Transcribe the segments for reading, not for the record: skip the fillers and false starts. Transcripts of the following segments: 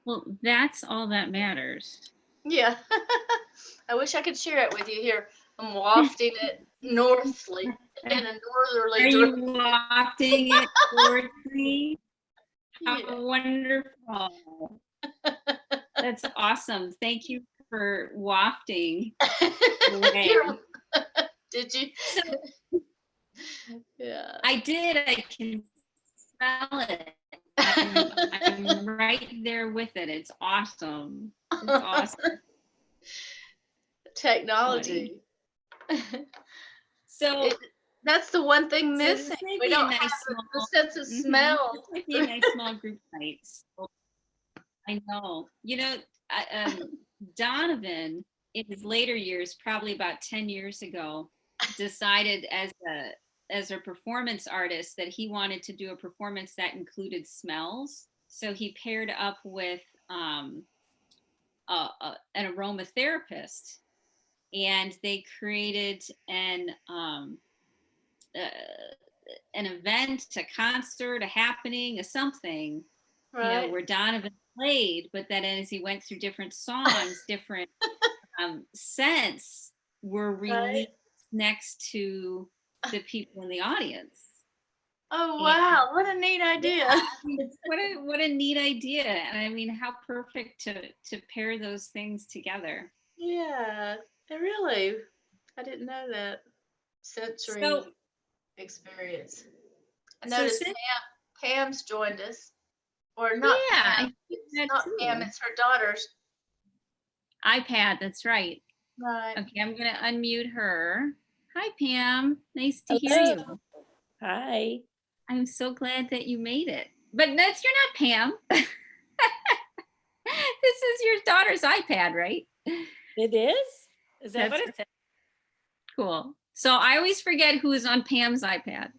Well, that's all that matters. Yeah. I wish I could share it with you here. I'm wafting it northly in a Are northerly you direction. wafting it towards me? Yeah. How wonderful. That's awesome. Thank you for wafting You're, away. did you? So Yeah. I did. I can smell it. I'm right there with it. It's awesome. It's awesome. Funny. Technology. So It, that's the one thing so missing. this might We be a don't nice have the small sense of this smell. might be a nice small group night. So I know. Donovan in his later years, probably about 10 years ago, decided as a performance artist that he wanted to do a performance that included smells. So he paired up with an aromatherapist, and they created uh, an event, a concert, a happening, a something, Right? where Donovan played, but then as he went through different songs, different scents were Right? released next to the people in the audience. Oh, And wow. What a neat yeah, idea. I mean, what a neat idea. And I mean, how perfect to pair those things together. Yeah. I really, I didn't know that. So Sensory experience. I so noticed since Pam's joined us. Or not yeah, Pam. I think It's that not Pam, too. it's her daughter's. iPad, that's right. Right. Okay, I'm gonna unmute her. Hi, Pam. Nice to hear Hello. you. Hi. I'm so glad that you made it. But that's you're not Pam. This is your daughter's iPad, right? It is? Is that That's what it said? cool. So I always forget who is on Pam's iPad.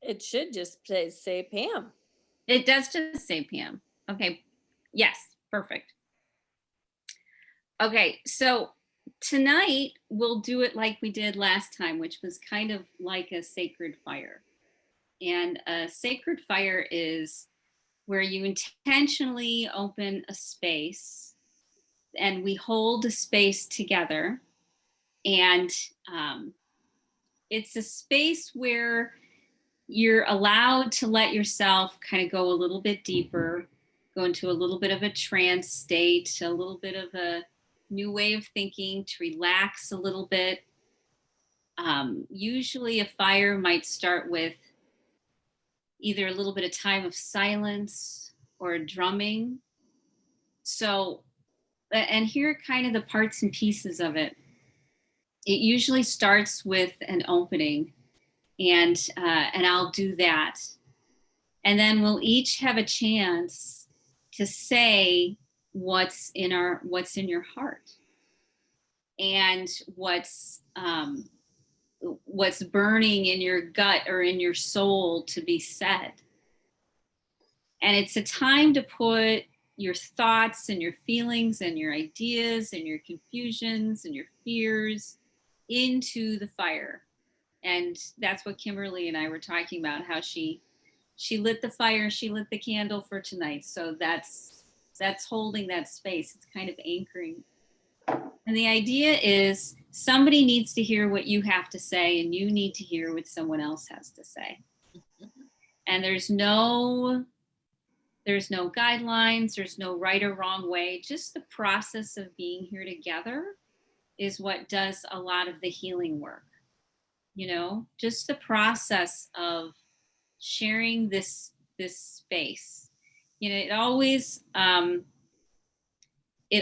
It should just say Pam. It does just say Pam. Okay. Yes, perfect. Okay, so tonight we'll do it like we did last time, which was kind of like a sacred fire. And a sacred fire is where you intentionally open a space and we hold a space together. And it's a space where you're allowed to let yourself kind of go a little bit deeper, go into a little bit of a trance state, a little bit of a new way of thinking, to relax a little bit. Usually, a fire might start with either a little bit of time of silence or drumming. So, and here are kind of the parts and pieces of it. It usually starts with an opening, and I'll do that, and then we'll each have a chance to say what's in your heart, and what's burning in your gut or in your soul to be said. And it's a time to put your thoughts and your feelings and your ideas and your confusions and your fears into the fire. And that's what Kimberly and I were talking about, how she lit the fire, she lit the candle for tonight. So that's holding that space. It's kind of anchoring. And the idea is somebody needs to hear what you have to say, and you need to hear what someone else has to say. And there's no guidelines, there's no right or wrong way. Just the process of being here together is what does a lot of the healing work. Just the process of sharing this space. It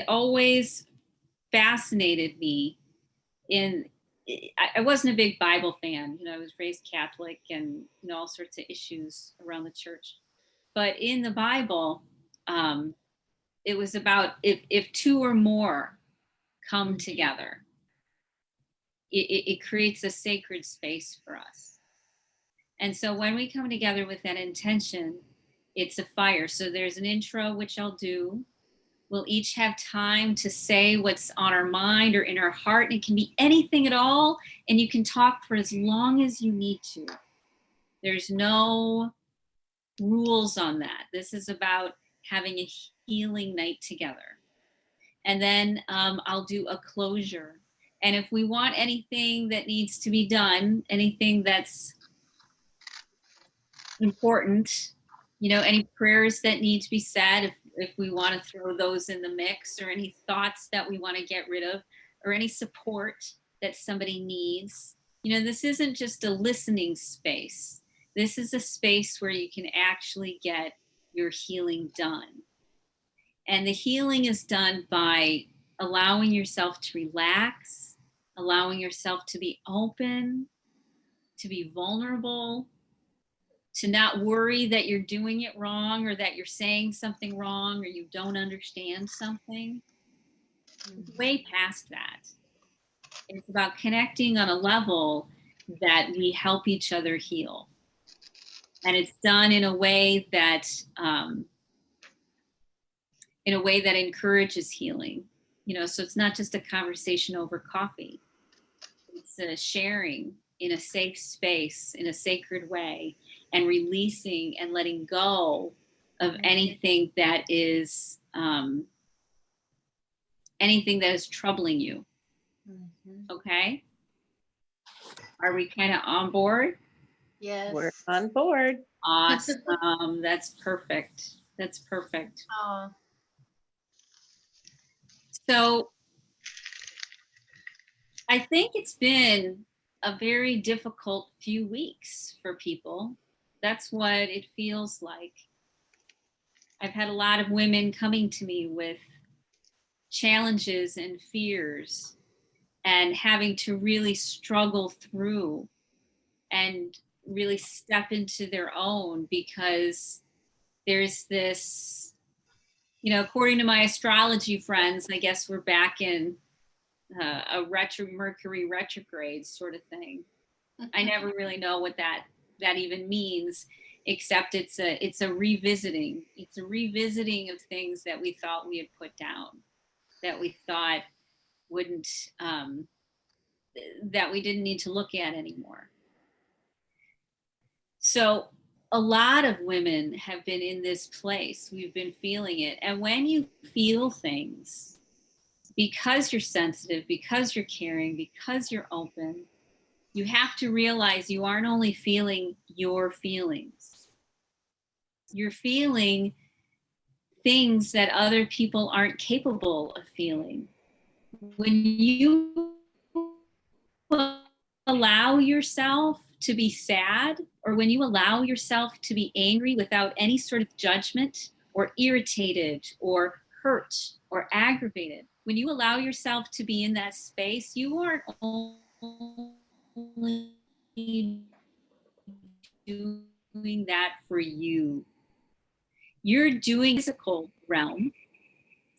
always fascinated me. In I wasn't a big Bible fan. I was raised Catholic, and all sorts of issues around the church. But in the Bible, um, it was about if two or more come together, it creates a sacred space for us. And so when we come together with that intention, it's a fire. So there's an intro, which I'll do. We'll each have time to say what's on our mind or in our heart. And it can be anything at all. And you can talk for as long as you need to. There's no rules on that. This is about having a healing night together. And then I'll do a closure. And if we want anything that needs to be done, anything that's important, any prayers that need to be said, if we want to throw those in the mix, or any thoughts that we want to get rid of, or any support that somebody needs. This isn't just a listening space. This is a space where you can actually get your healing done. And the healing is done by allowing yourself to relax, allowing yourself to be open, to be vulnerable, to not worry that you're doing it wrong, or that you're saying something wrong, or you don't understand something. It's way past that. It's about connecting on a level that we help each other heal. And it's done in a way that encourages healing. So it's not just a conversation over coffee. It's a sharing in a safe space, in a sacred way, and releasing and letting go of anything that is troubling you. Okay? Are we kind of on board? Yes. We're on board. Awesome. That's perfect. That's perfect. So I think it's been a very difficult few weeks for people. That's what it feels like. I've had a lot of women coming to me with challenges and fears, and having to really struggle through and really step into their own, because there's this, according to my astrology friends, I guess we're back in a Mercury retrograde sort of thing. I never really know what that even means, except it's a revisiting. It's a revisiting of things that we thought we had put down, that we thought wouldn't, that we didn't need to look at anymore. So a lot of women have been in this place. We've been feeling it. And when you feel things, because you're sensitive, because you're caring, because you're open, you have to realize you aren't only feeling your feelings. You're feeling things that other people aren't capable of feeling. When you allow yourself to be sad, or when you allow yourself to be angry without any sort of judgment, or irritated, or hurt, or aggravated, when you allow yourself to be in that space, you aren't only doing that for you. You're doing physical realm.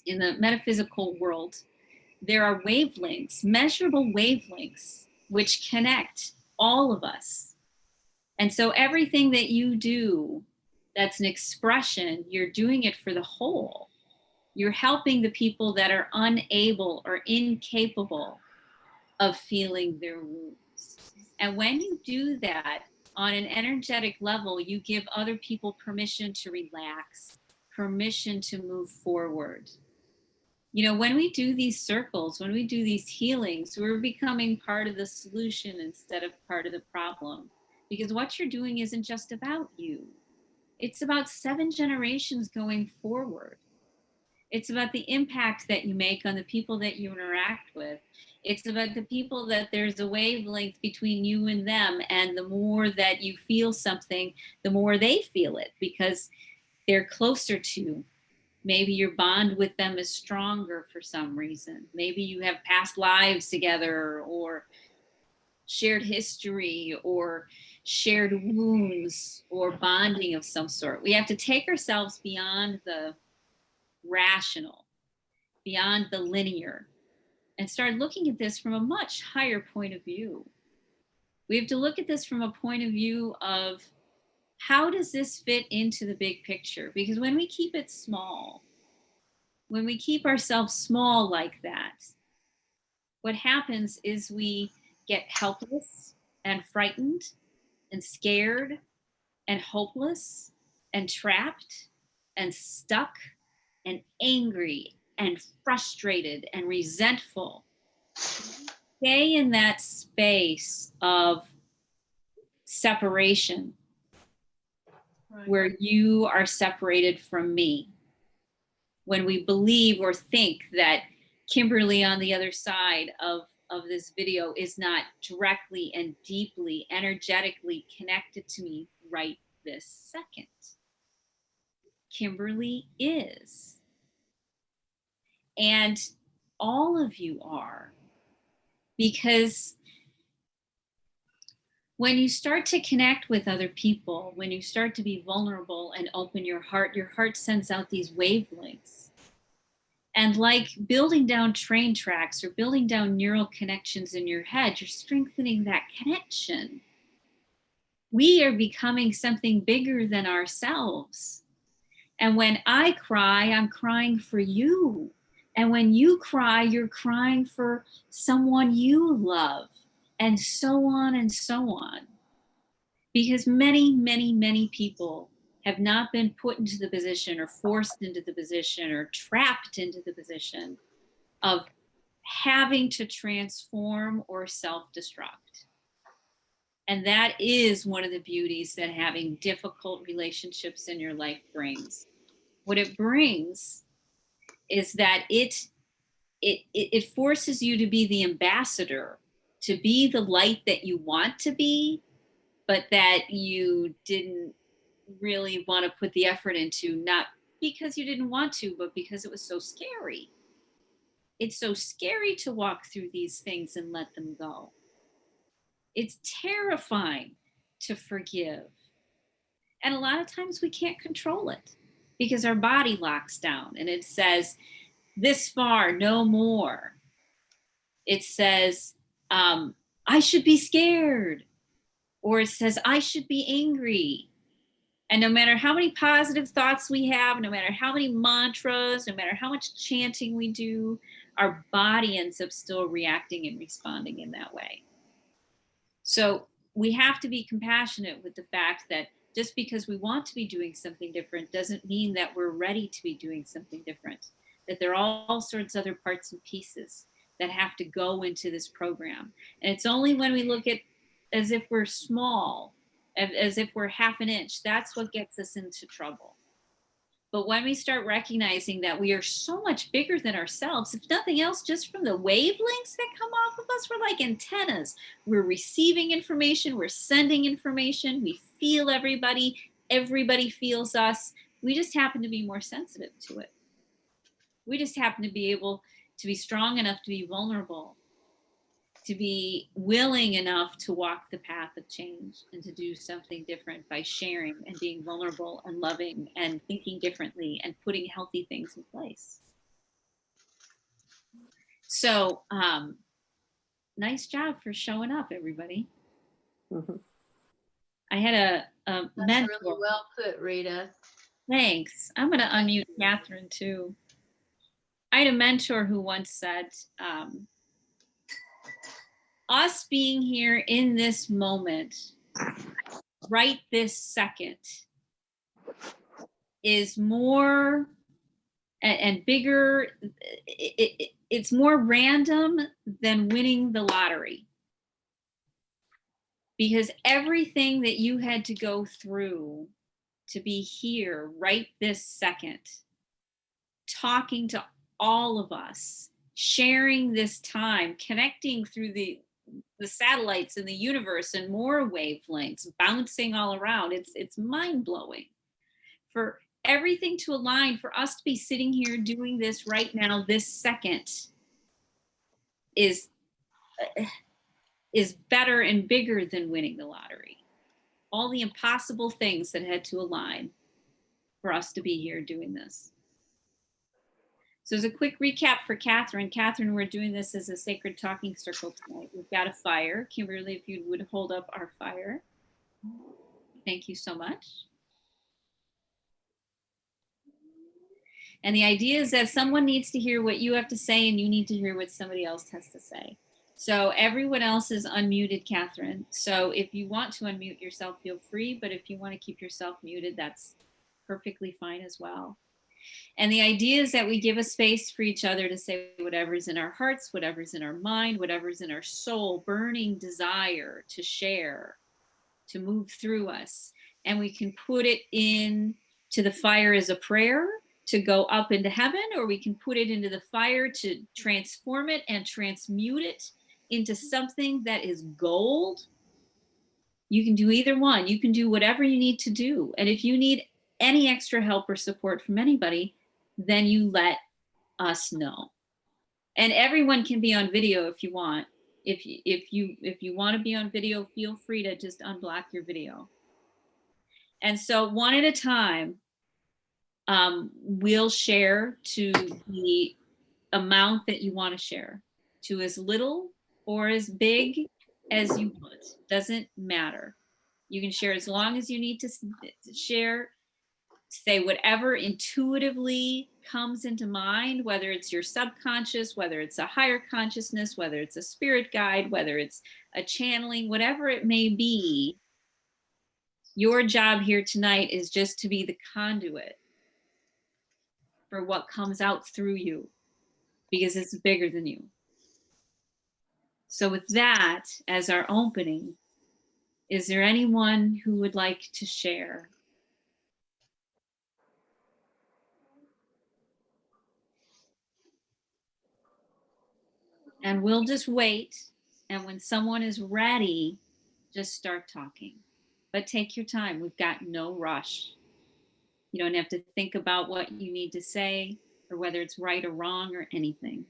In the metaphysical world, there are wavelengths, measurable wavelengths, which connect all of us. And so everything that you do that's an expression, you're doing it for the whole. You're helping the people that are unable or incapable of feeling their wounds. And when you do that on an energetic level, you give other people permission to relax, permission to move forward. When we do these circles, when we do these healings, we're becoming part of the solution instead of part of the problem. Because what you're doing isn't just about you. It's about 7 generations going forward. It's about the impact that you make on the people that you interact with. It's about the people that there's a wavelength between you and them. And the more that you feel something, the more they feel it, because they're closer to you. Maybe your bond with them is stronger for some reason. Maybe you have past lives together, or shared history, or shared wounds, or bonding of some sort. We have to take ourselves beyond the rational, beyond the linear, and start looking at this from a much higher point of view. We have to look at this from a point of view of, how does this fit into the big picture? Because when we keep it small, when we keep ourselves small like that, what happens is we get helpless and frightened and scared and hopeless and trapped and stuck and angry and frustrated and resentful, stay in that space of separation Right. where you are separated from me. When we believe or think that Kimberly on the other side of this video is not directly and deeply, energetically connected to me right this second. Kimberly is. And all of you are. Because when you start to connect with other people, when you start to be vulnerable and open your heart sends out these wavelengths. And like building down train tracks or building down neural connections in your head, you're strengthening that connection. We are becoming something bigger than ourselves. And when I cry, I'm crying for you. And when you cry, you're crying for someone you love, and so on and so on. Because many, many, many people have not been put into the position or forced into the position or trapped into the position of having to transform or self-destruct. And that is one of the beauties that having difficult relationships in your life brings. What it brings is that it forces you to be the ambassador, to be the light that you want to be, but that you didn't really want to put the effort into, not because you didn't want to, but because it was so scary. It's so scary to walk through these things and let them go. It's terrifying to forgive. And a lot of times we can't control it because our body locks down and it says, this far, no more. It says, I should be scared. Or it says, I should be angry. And no matter how many positive thoughts we have, no matter how many mantras, no matter how much chanting we do, our body ends up still reacting and responding in that way. So we have to be compassionate with the fact that just because we want to be doing something different doesn't mean that we're ready to be doing something different. That there are all sorts of other parts and pieces that have to go into this program. And it's only when we look at as if we're small, as if we're half an inch, that's what gets us into trouble. But when we start recognizing that we are so much bigger than ourselves, if nothing else, just from the wavelengths that come off of us, we're like antennas. We're receiving information, we're sending information, we feel everybody, everybody feels us. We just happen to be more sensitive to it. We just happen to be able to be strong enough to be vulnerable, to be willing enough to walk the path of change and to do something different by sharing and being vulnerable and loving and thinking differently and putting healthy things in place. So nice job for showing up, everybody. Mhm. I had a That's mentor. really well put, Rita. Thanks. I'm going to unmute Catherine too. I had a mentor who once said, us being here in this moment, right this second, is more and bigger. It's more random than winning the lottery. Because everything that you had to go through to be here right this second, talking to all of us, sharing this time, connecting through the satellites in the universe and more wavelengths bouncing all around. It's mind-blowing. For everything to align, for us to be sitting here doing this right now, this second, is better and bigger than winning the lottery. All the impossible things that had to align for us to be here doing this. So as a quick recap for Catherine. Catherine, we're doing this as a sacred talking circle tonight. We've got a fire. Kimberly, if you would hold up our fire. Thank you so much. And the idea is that someone needs to hear what you have to say and you need to hear what somebody else has to say. So everyone else is unmuted, Catherine. So if you want to unmute yourself, feel free. But if you want to keep yourself muted, that's perfectly fine as well. And the idea is that we give a space for each other to say whatever's in our hearts, whatever's in our mind, whatever's in our soul, burning desire to share, to move through us. And we can put it in to the fire as a prayer to go up into heaven, or we can put it into the fire to transform it and transmute it into something that is gold. You can do either one. You can do whatever you need to do. And if you need any extra help or support from anybody, then you let us know. And everyone can be on video if you want. If you want to be on video, feel free to just unblock your video. And so one at a time, we'll share to the amount that you want to share, to as little or as big as you want. Doesn't matter. You can share as long as you need to share. Say whatever intuitively comes into mind, whether it's your subconscious, whether it's a higher consciousness, whether it's a spirit guide, whether it's a channeling, whatever it may be. Your job here tonight is just to be the conduit for what comes out through you, because it's bigger than you. So with that as our opening, is there anyone who would like to share? And we'll just wait. And when someone is ready, just start talking. But take your time. We've got no rush. You don't have to think about what you need to say or whether it's right or wrong or anything.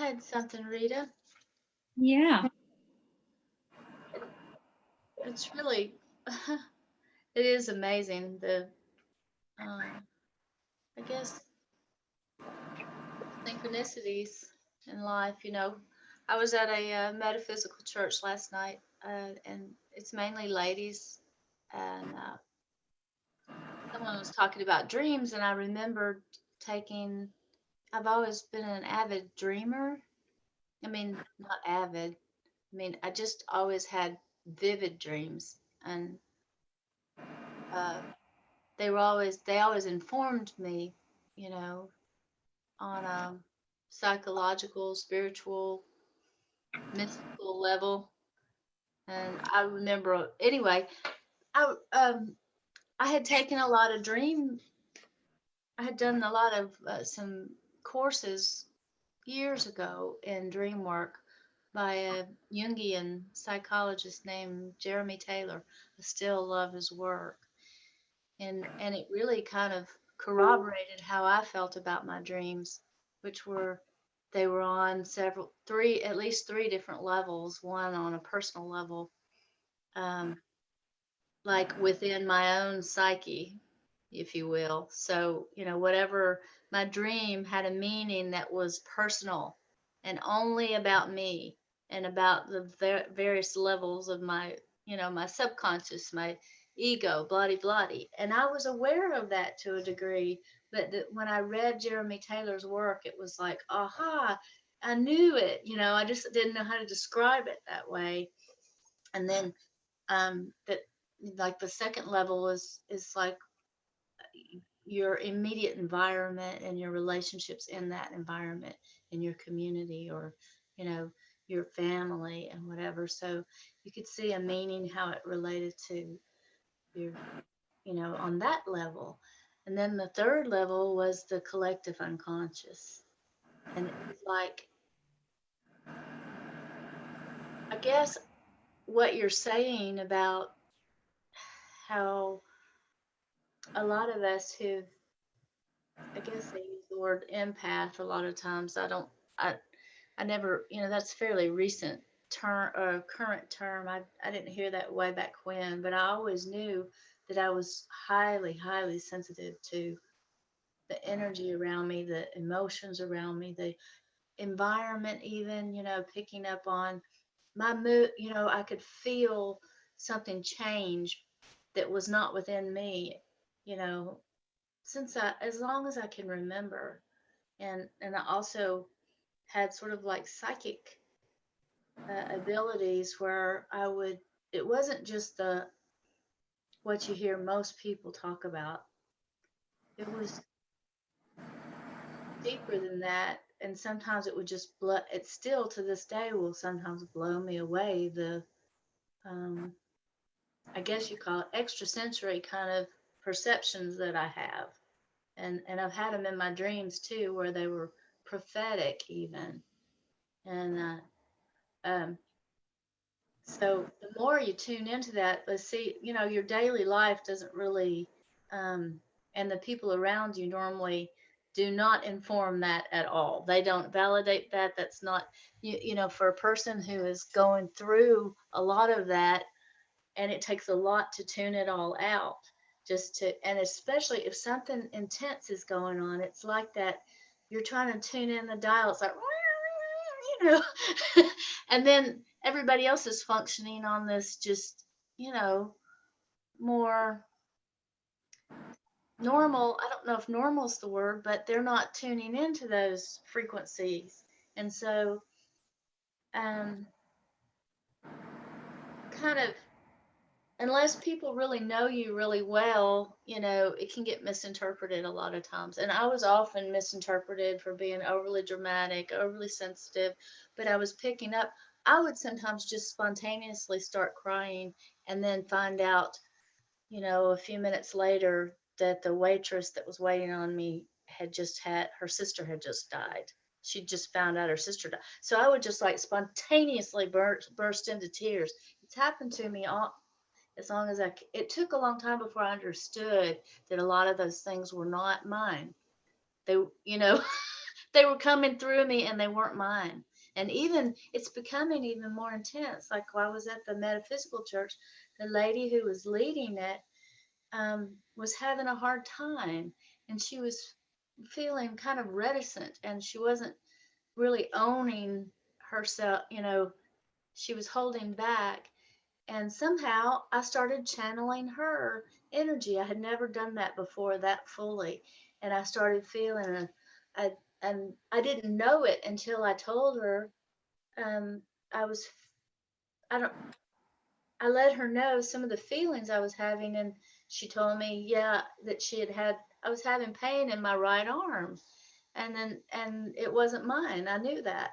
I had something, Rita. Yeah. It's really, it is amazing I guess, synchronicities in life. I was at a metaphysical church last night, and it's mainly ladies, and someone was talking about dreams, and I remembered taking. I've always been an avid dreamer. I mean, not avid. I mean, I just always had vivid dreams, and uh, they always informed me, you know, on a psychological, spiritual, mystical level. And I remember, anyway, I um I had taken a lot of dream. I had done a lot of some courses years ago in dream work by a Jungian psychologist named Jeremy Taylor. I still love his work, and it really kind of corroborated how I felt about my dreams, which were they were on at least three different levels. One on a personal level, um, like within my own psyche, if you will. So, whatever my dream had a meaning that was personal and only about me and about the various levels of my subconscious, my ego, bloody, bloody. And I was aware of that to a degree. But when I read Jeremy Taylor's work, it was like, aha, I knew it. I just didn't know how to describe it that way. And then that like the second level is like your immediate environment and your relationships in that environment, in your community, or your family and whatever. So you could see a meaning how it related to your on that level. And then the third level was the collective unconscious, and it was like, I guess, what you're saying about how a lot of us who've, I guess they use the word empath a lot of times. I don't, I never, that's fairly recent term or current term. I didn't hear that way back when, but I always knew that I was highly, highly sensitive to the energy around me, the emotions around me, the environment, even, picking up on my mood. I could feel something change that was not within me, you know, as long as I can remember. And I also had sort of like psychic abilities where it wasn't just what you hear most people talk about. It was deeper than that. And sometimes it would just blow, it still to this day will sometimes blow me away. Um, I guess you call it extrasensory kind of perceptions that I have. And I've had them in my dreams too, where they were prophetic even. And um, so the more you tune into that, let's see, your daily life doesn't really, um, and the people around you normally do not inform that at all. They don't validate that. That's not, for a person who is going through a lot of that, and it takes a lot to tune it all out, and especially if something intense is going on, it's like that. You're trying to tune in the dial. It's like, you know, and then everybody else is functioning on this just, you know, more normal. I don't know if normal is the word, but they're not tuning into those frequencies. And so, um, kind of, unless people really know you really well, it can get misinterpreted a lot of times. And I was often misinterpreted for being overly dramatic, overly sensitive, but I was picking up. I would sometimes just spontaneously start crying and then find out, a few minutes later that the waitress that was waiting on me her sister had just died. She just found out her sister died. So I would just like spontaneously burst into tears. It's happened to me all, as long as it took a long time before I understood that a lot of those things were not mine. They, they were coming through me and they weren't mine. And even it's becoming even more intense. Like while I was at the metaphysical church, the lady who was leading it was having a hard time, and she was feeling kind of reticent, and she wasn't really owning herself. She was holding back. And somehow I started channeling her energy. I had never done that before that fully. And I started feeling and I didn't know it until I told her. Um, I was, I don't, I let her know some of the feelings I was having. And she told me, yeah, that I was having pain in my right arm. And it wasn't mine. I knew that.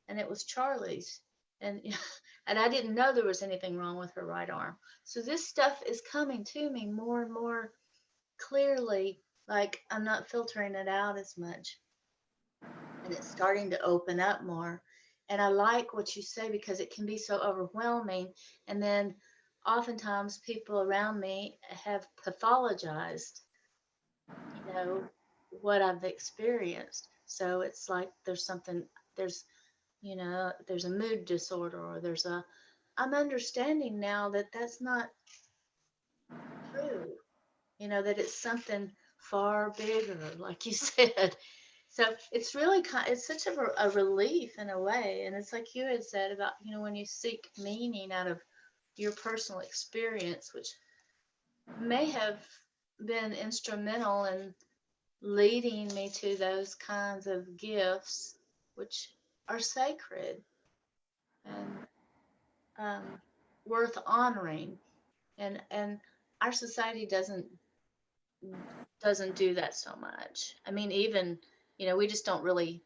And it was Charlie's. And and I didn't know there was anything wrong with her right arm. So this stuff is coming to me more and more clearly, like I'm not filtering it out as much, and it's starting to open up more. And I like what you say because it can be so overwhelming. And then oftentimes people around me have pathologized, you know, what I've experienced. So it's like there's there's a mood disorder, or I'm understanding now that that's not true, that it's something far bigger, like you said. So it's really it's such a relief in a way. And it's like you had said about, when you seek meaning out of your personal experience, which may have been instrumental in leading me to those kinds of gifts, which are sacred and worth honoring. And our society doesn't do that so much. I mean, even, we just don't really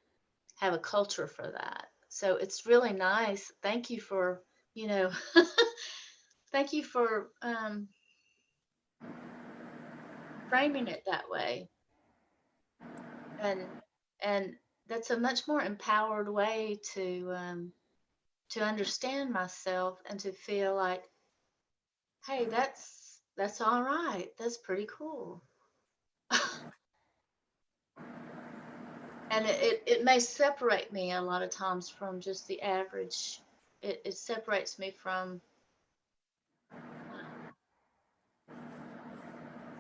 have a culture for that. So it's really nice. Thank you for, you know, thank you for framing it that way. And and that's a much more empowered way to understand myself and to feel like, hey, that's all right. That's pretty cool. And it may separate me a lot of times from just the average it separates me from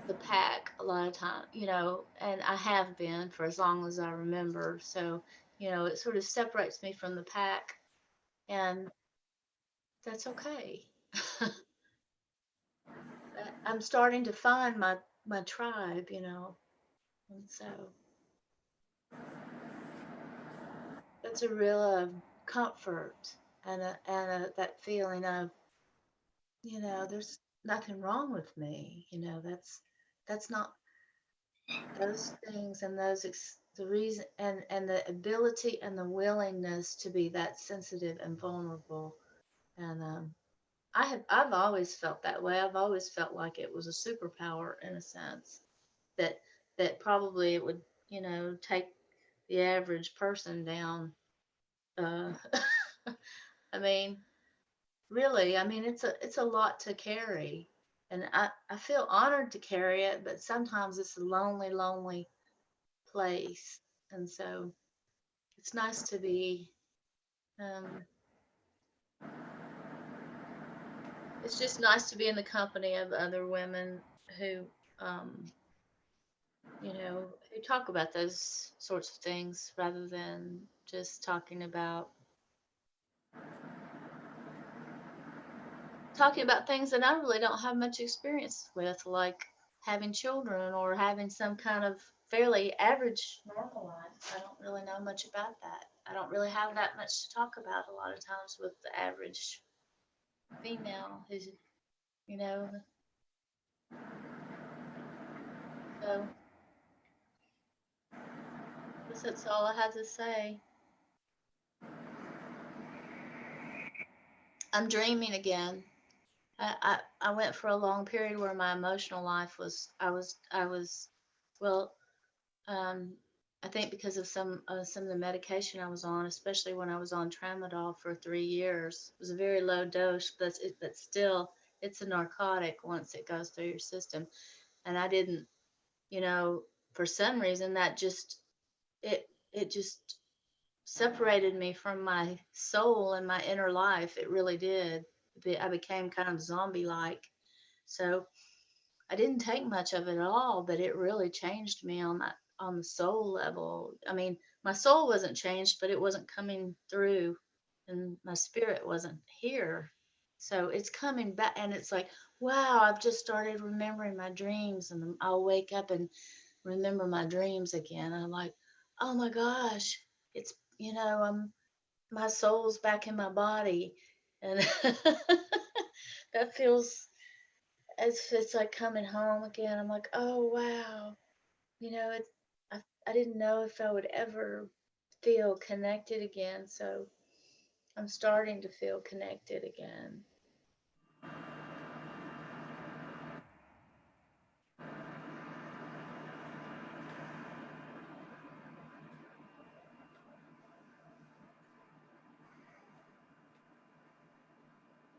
the pack a lot of time, and I have been for as long as I remember. So, it sort of separates me from the pack, and that's okay. I'm starting to find my tribe, and so that's a real comfort and that feeling of, there's nothing wrong with me. That's not those things and the reason and the ability and the willingness to be that sensitive and vulnerable. And I've always felt that way. I've always felt like it was a superpower in a sense that probably it would, take the average person down. Uh, I mean, really, I mean, it's a lot to carry, and I feel honored to carry it, but sometimes it's a lonely, lonely place, and so it's nice to be. Um, it's just nice to be in the company of other women who, um, who talk about those sorts of things rather than just talking about things that I really don't have much experience with, like having children or having some kind of fairly average normal life. I don't really know much about that. I don't really have that much to talk about a lot of times with the average female who's, you know, so I guess that's all I have to say. I'm dreaming again. I went for a long period where my emotional life was, well, Um, I think because of some of the medication I was on, especially when I was on tramadol for 3 years, it was a very low dose, but still, it's a narcotic once it goes through your system. And I didn't, you know, for some reason that it just separated me from my soul and my inner life. It really did. I became kind of zombie-like. So I didn't take much of it at all, but it really changed me on the soul level. I mean, my soul wasn't changed, but it wasn't coming through and my spirit wasn't here. So it's coming back and it's like, wow, I've just started remembering my dreams and I'll wake up and remember my dreams again. And I'm like, oh my gosh, it's, my soul's back in my body. And that feels it's like coming home again. I'm like, oh wow, it's I didn't know if I would ever feel connected again. So I'm starting to feel connected again.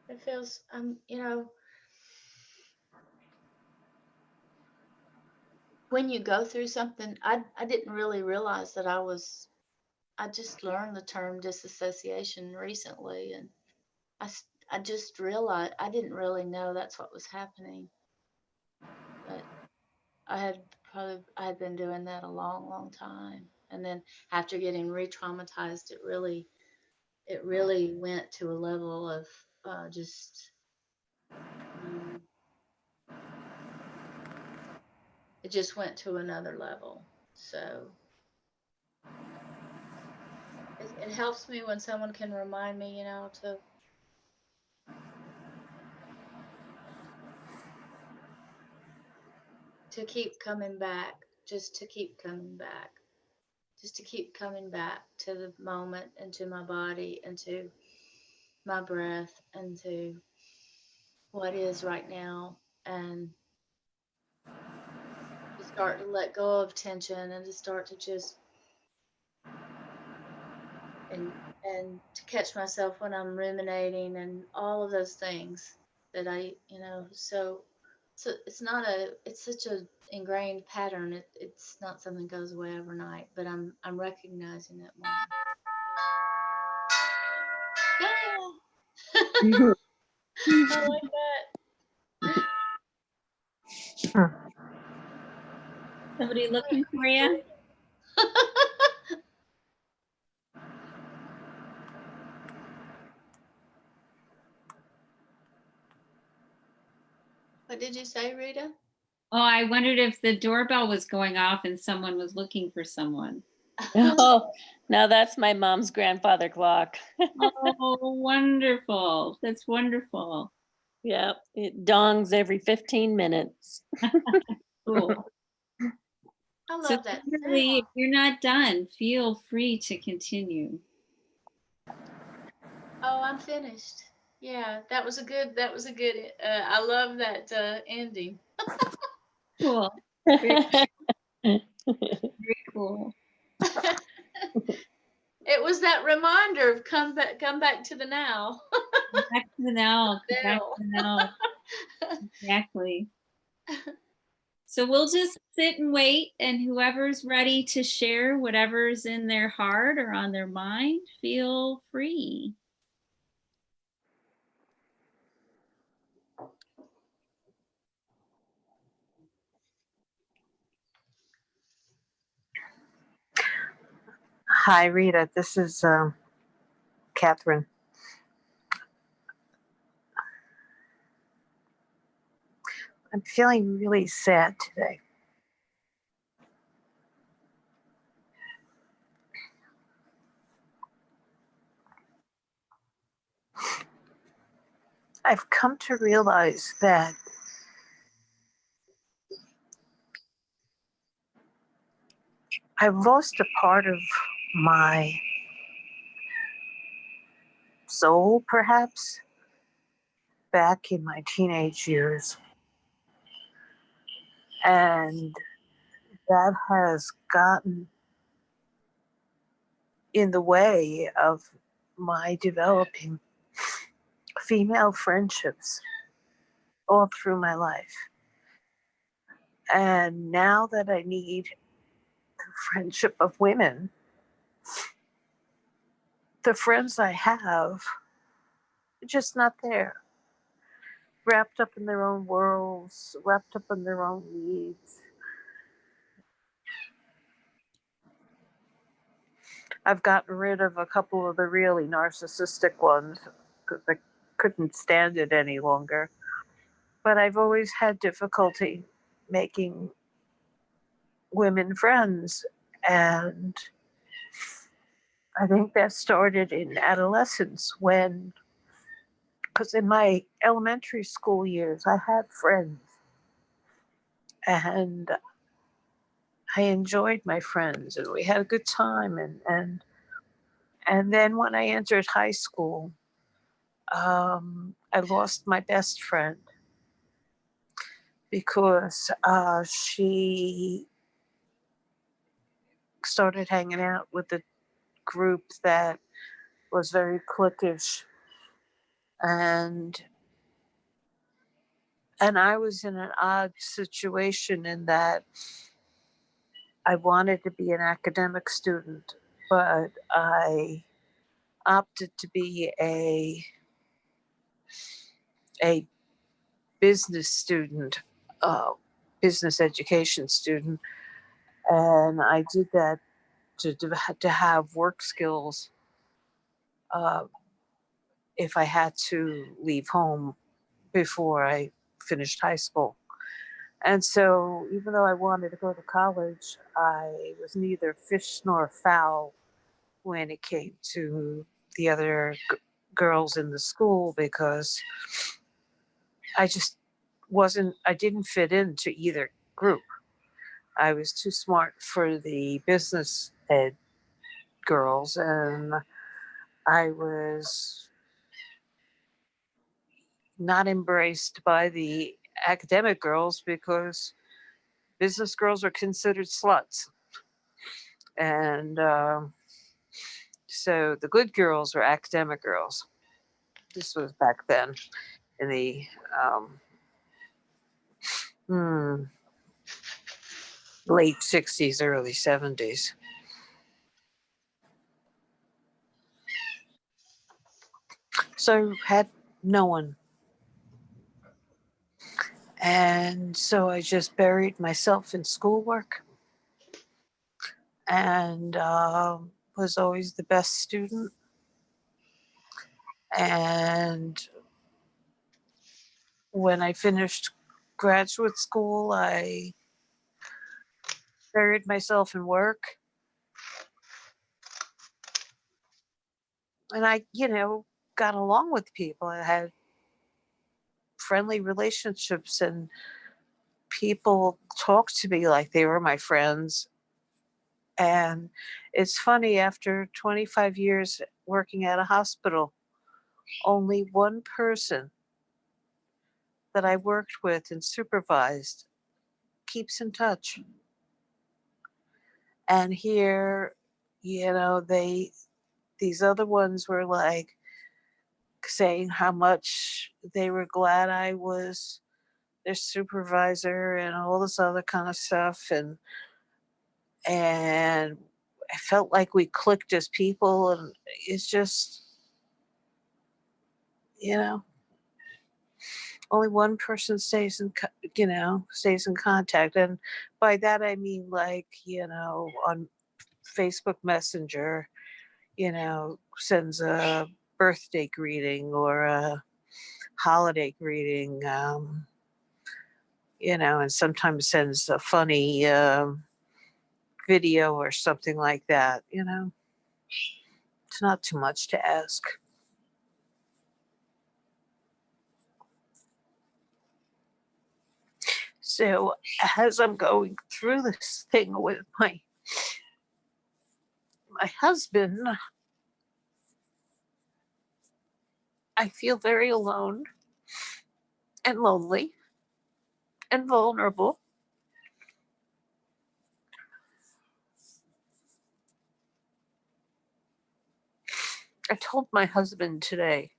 It feels when you go through something, I didn't really realize that I just learned the term disassociation recently, and I just realized I didn't really know that's what was happening, but I had been doing that a long, long time. And then after getting re-traumatized, it really went to a level of just um, it just went to another level. So it helps me when someone can remind me, to keep coming back, just to keep coming back, just to keep coming back to the moment and to my body and to my breath and to what is right now, and to start to let go of tension and to start to just and to catch myself when I'm ruminating and all of those things that so it's such a ingrained pattern. It's not something that goes away overnight, but I'm recognizing it more. Yeah. I like Somebody looking for you? that. What did you say, Rita? Oh, I wondered if the doorbell was going off and someone was looking for someone. Oh, no, that's my mom's grandfather clock. Oh, wonderful. That's wonderful. Yeah, it dongs every 15 minutes. Cool. I So love that Kimberly, if sound. you're not done, feel free to continue. Oh, I'm finished. Yeah, that was a good. I love that ending. Cool. Very, very cool. It was that reminder of come back to the now. Back to the now. Back to Now. the now. Exactly. So we'll just sit and wait, and whoever's ready to share whatever's in their heart or on their mind, feel free. Hi, Rita. This is Catherine. I'm feeling really sad today. I've come to realize that I've lost a part of my soul, perhaps, back in my teenage years. And that has gotten in the way of my developing female friendships all through my life. And now that I need the friendship of women, the friends I have are just not there, wrapped up in their own worlds, wrapped up in their own needs. I've gotten rid of a couple of the really narcissistic ones because I couldn't stand it any longer. But I've always had difficulty making women friends. And I think that started in adolescence when, because in my elementary school years, I had friends and I enjoyed my friends and we had a good time. And then when I entered high school, I lost my best friend because she started hanging out with a group that was very cliquish, and I was in an odd situation in that I wanted to be an academic student, but I opted to be a business student, uh, business education student, and I did that to have work skills uh, if I had to leave home before I finished high school. And so, even though I wanted to go to college, I was neither fish nor fowl when it came to the other girls in the school because I just I didn't fit into either group. I was too smart for the business ed girls, and I was not embraced by the academic girls because business girls are considered sluts. And so the good girls were academic girls. This was back then in the um, hmm, late 60s, early 70s. So I had no one. And so I just buried myself in schoolwork and was always the best student. And when I finished graduate school, I buried myself in work. And I, got along with people. I had friendly relationships, and people talked to me like they were my friends. And it's funny, after 25 years working at a hospital, only one person that I worked with and supervised keeps in touch. And here, these other ones were like saying how much they were glad I was their supervisor and all this other kind of stuff. And I felt like we clicked as people, and it's just, you know, only one person stays in contact. And by that I mean, like, on Facebook Messenger, sends a birthday greeting or a holiday greeting, and sometimes sends a funny video or something like that. It's not too much to ask. So as I'm going through this thing with my husband, I feel very alone and lonely and vulnerable. I told my husband today,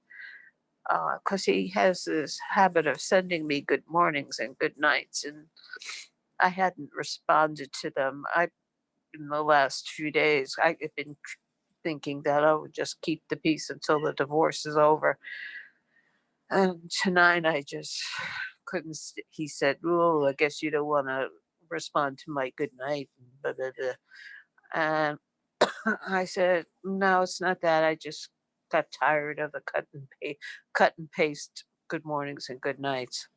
because he has this habit of sending me good mornings and good nights, and I hadn't responded to them. In the last few days, I've been thinking that I would just keep the peace until the divorce is over. And tonight I just couldn't. He said, "Oh, I guess you don't want to respond to my good night." Blah, blah, blah. And I said, "No, it's not that. I just got tired of the cut and paste good mornings and good nights."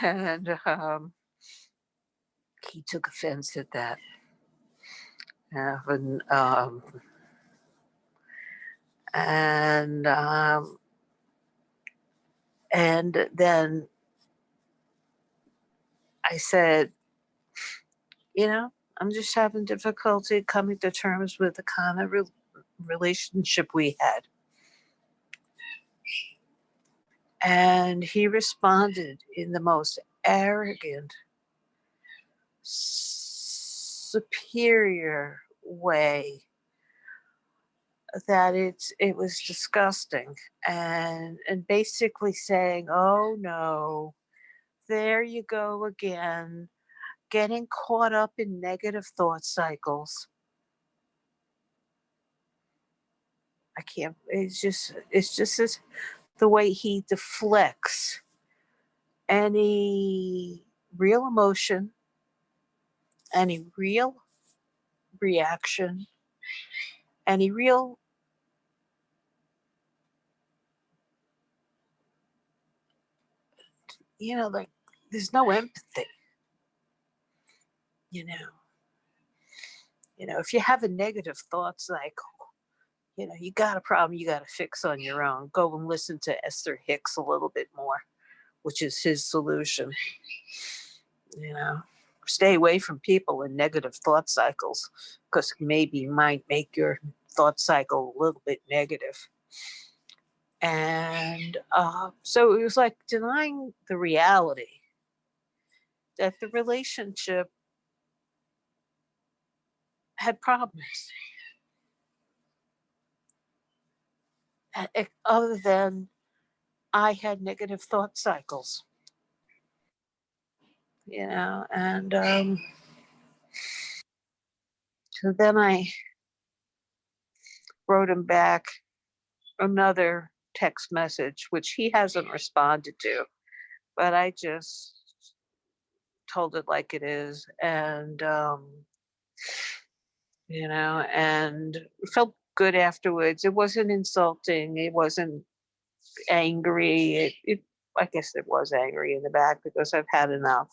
And he took offense at that. And and and then I said, I'm just having difficulty coming to terms with the kind of relationship we had. And he responded in the most arrogant, superior way that it was disgusting, and basically saying, "Oh no, there you go again, getting caught up in negative thought cycles." I can't. It's just the way he deflects any real emotion, any real reaction, any real, like, there's no empathy. You know, if you have a negative thought cycle, you got a problem you got to fix on your own. Go and listen to Esther Hicks a little bit more, which is his solution. Stay away from people in negative thought cycles, because maybe might make your thought cycle a little bit negative. And so it was like denying the reality that the relationship had problems, other than I had negative thought cycles, and so then I wrote him back another text message, which he hasn't responded to, but I just told it like it is. And, and felt good afterwards. It wasn't insulting. It wasn't angry. I guess it was angry in the back because I've had enough.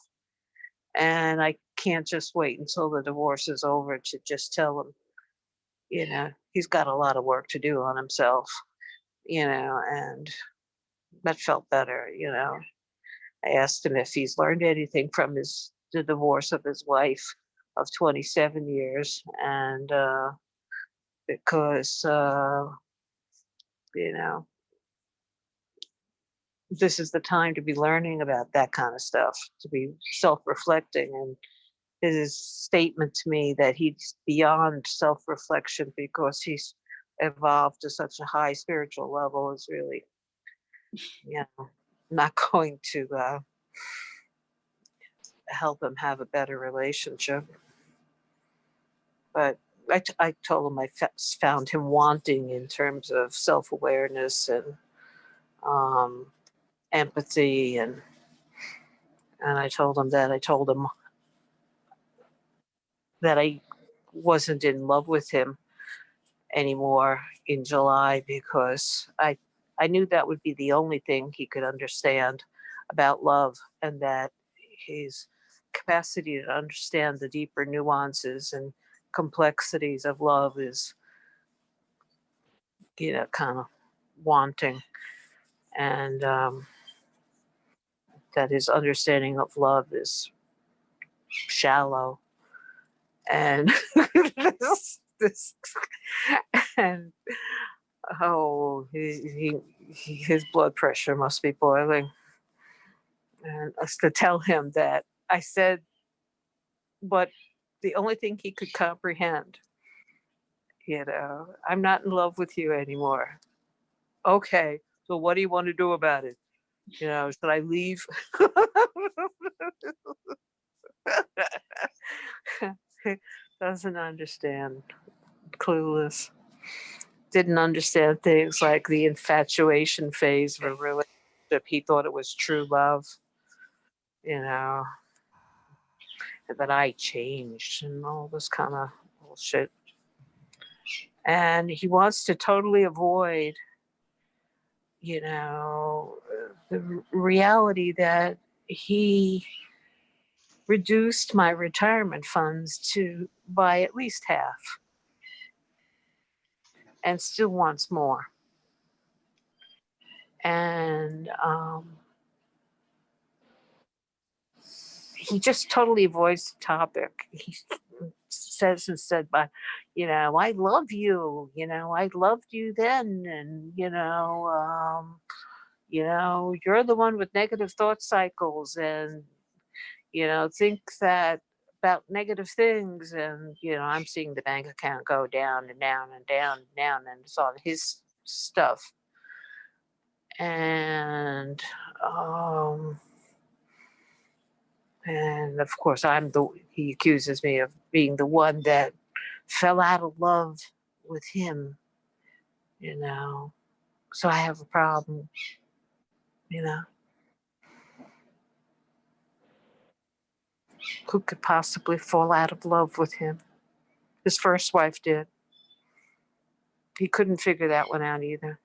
And I can't just wait until the divorce is over to just tell him, he's got a lot of work to do on himself, and that felt better. I asked him if he's learned anything from the divorce of his wife of 27 years. And because, you know, this is the time to be learning about that kind of stuff, to be self-reflecting. And his statement to me that he's beyond self-reflection because he's evolved to such a high spiritual level is really, not going to help him have a better relationship. But I told him I found him wanting in terms of self-awareness and empathy, and I told him that I wasn't in love with him anymore in July because I knew that would be the only thing he could understand about love, and that his capacity to understand the deeper nuances and complexities of love is, kind of wanting, and that his understanding of love is shallow. And this and his blood pressure must be boiling. And us to tell him that I said, but the only thing he could comprehend, I'm not in love with you anymore. Okay, so what do you want to do about it? Should I leave? Doesn't understand. Clueless. Didn't understand things like the infatuation phase of a relationship. He thought it was true love, and that I changed and all this kind of bullshit. And he wants to totally avoid, the reality that he reduced my retirement funds by at least half, and still wants more. And he just totally avoids the topic. He says instead, but I love you. I loved you then, and you're the one with negative thought cycles, and think that about negative things, and I'm seeing the bank account go down and down and down and down, and it's on his stuff. And of course he accuses me of being the one that fell out of love with him, so I have a problem, who could possibly fall out of love with him? His first wife did. He couldn't figure that one out either.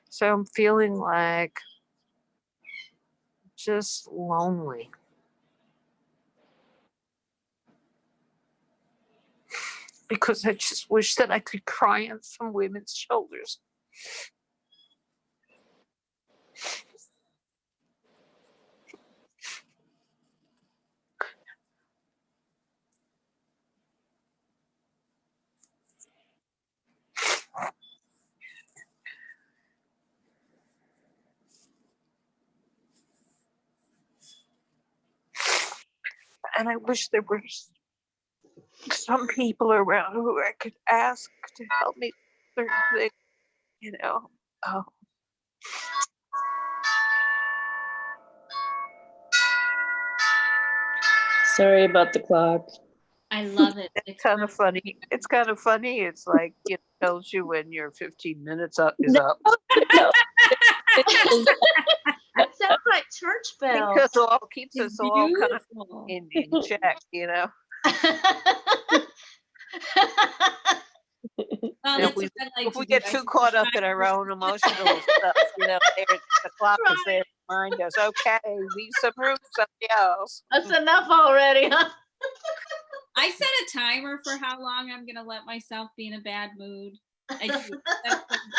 So I'm feeling like just lonely. Because I just wish that I could cry on some women's shoulders. And I wish there were some people around who I could ask to help me with certain things, Oh. Sorry about the clock. I love it. It's kind of funny. It's kind of funny. It's like it tells you when your 15 minutes up is up. No. That sounds like church bells. Because all keeps us It's all kind of beautiful. in check, you know. Oh, If that's we what I like if to we do. get I too can caught up try in our to- own emotional stuff, you know, the clock is there to remind us, okay, leave some room for somebody else. That's enough already, huh? I set a timer for how long I'm gonna let myself be in a bad mood. I do.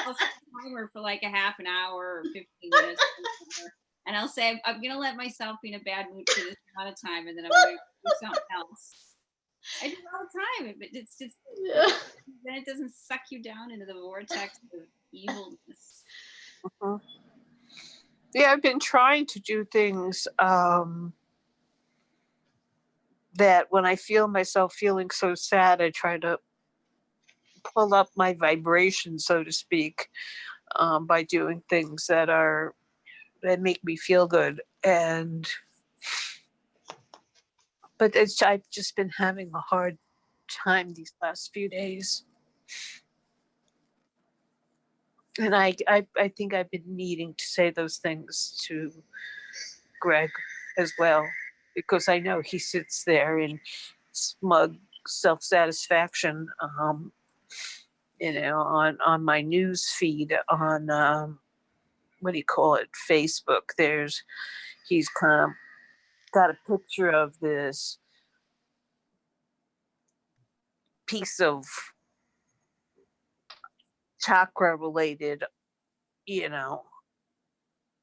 I'll set a timer for like a half an hour or 15 minutes. And I'll say, I'm gonna let myself be in a bad mood for this amount of time, and then I'm gonna do something else. I do it all the time. It's just then it doesn't suck you down into the vortex of evilness. Mhm. Yeah, I've been trying to do things that when I feel myself feeling so sad, I try to pull up my vibration, so to speak, by doing things that make me feel good. But I've just been having a hard time these last few days. And I think I've been needing to say those things to Greg as well, because I know he sits there in smug self-satisfaction, on my news feed on, what do you call it, Facebook. He's kind of got a picture of this piece of chakra related, you know,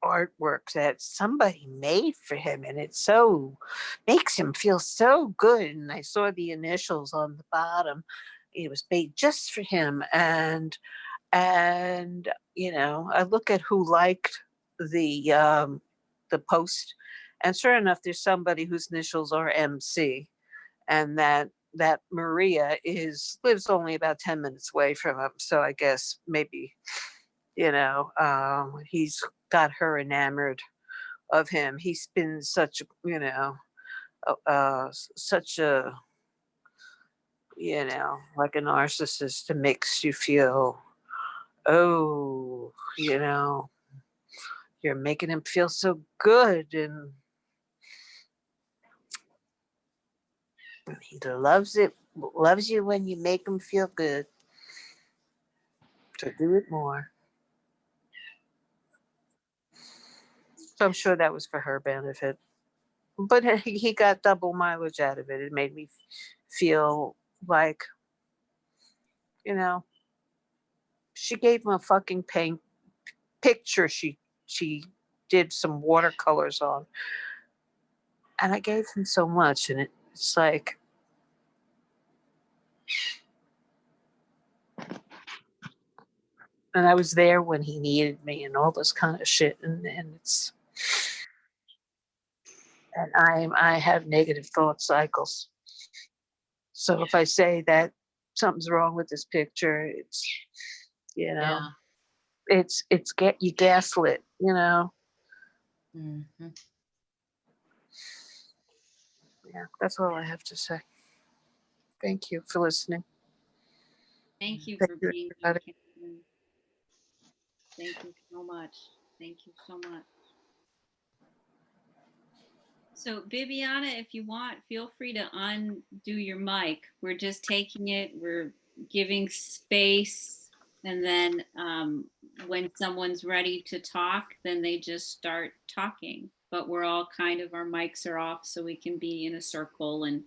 artwork that somebody made for him, and it so makes him feel so good. And I saw the initials on the bottom. It was made just for him. And I look at who liked the post, and sure enough, there's somebody whose initials are MC, and that Maria lives only about 10 minutes away from him. So I guess maybe he's got her enamored of him. He's been such such a like a narcissist. That makes you feel, oh, you're making him feel so good, and he loves you when you make him feel good. So do it more. So I'm sure that was for her benefit. But he got double mileage out of it. It made me feel like, she gave him a fucking paint picture she did some watercolors on. And I gave him so much, and it's like, and I was there when he needed me and all this kind of shit. And I have negative thought cycles. So if I say that something's wrong with this picture, it's, Yeah. it's get you gaslit, Mhm. Yeah, that's all I have to say. Thank you for listening. Thank you Thank for you, being here, everybody. Catherine. Thank you so much. Thank you so much. So, Bibiana, if you want, feel free to undo your mic. We're just taking it, we're giving space, and then when someone's ready to talk, then they just start talking. But we're all kind of, our mics are off so we can be in a circle and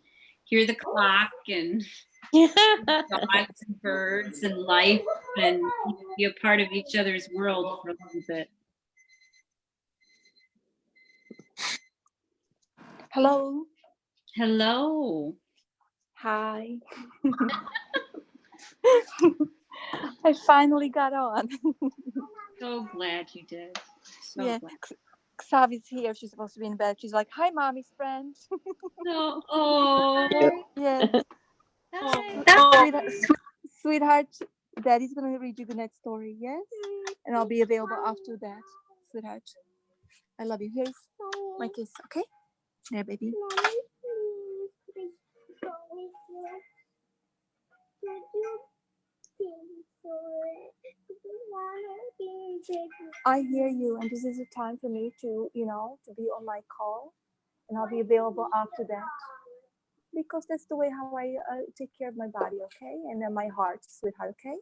hear the clock and dogs and birds and life and be a part of each other's world for a little bit. Hello. Hello. Hi. I finally got on. So glad you did. So Yeah. glad. Xavi's here. She's supposed to be in bed. She's like, hi, mommy's friend. No. Oh. Yes. Hi. Sweetheart, Daddy's going to read you the next story, yes? And I'll be available after that, sweetheart. I love you. Here's my kiss, okay? There, baby. I hear you, and this is a time for me to, to be on my call, and I'll be available after that because that's the way how I take care of my body, okay, and then my heart, sweetheart, okay.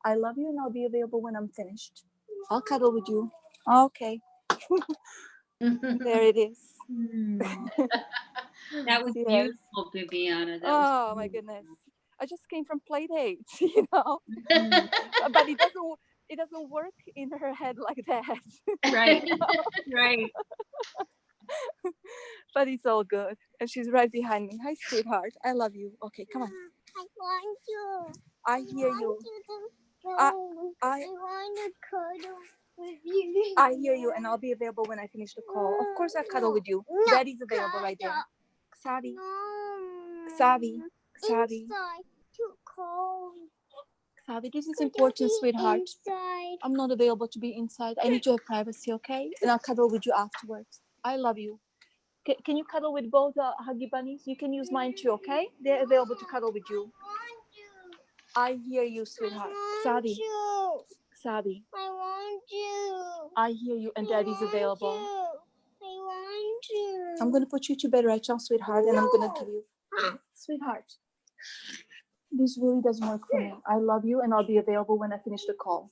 I love you, and I'll be available when I'm finished. I'll cuddle with you. Okay, there it is. That was Yes. beautiful, Viviana. That was Oh my beautiful. goodness! I just came from play dates, Mm. but it doesn't work in her head like that. Right, right. But it's all good, and she's right behind me. Hi, sweetheart. I love you. Okay, come on. I want you. I hear you. I I want to cuddle with you. I hear you, and I'll be available when I finish the call. Of course, I cuddle with you. No, Daddy's available right there. Xavi, Xavi, Xavi, Inside, too cold. Xavi. This is Could you important, be sweetheart. Inside. I'm not available to be inside. I need to have privacy, okay? And I'll cuddle with you afterwards. I love you. Can you cuddle with both Huggy Bunnies? You can use mine too, okay? They're available to cuddle with you. I hear you, sweetheart. Xavi, Xavi. I want you. I hear you, and Daddy's available. I want you. I'm gonna put you to bed right now, sweetheart, and I'm gonna give you, sweetheart. This really doesn't work for me. I love you, and I'll be available when I finish the call.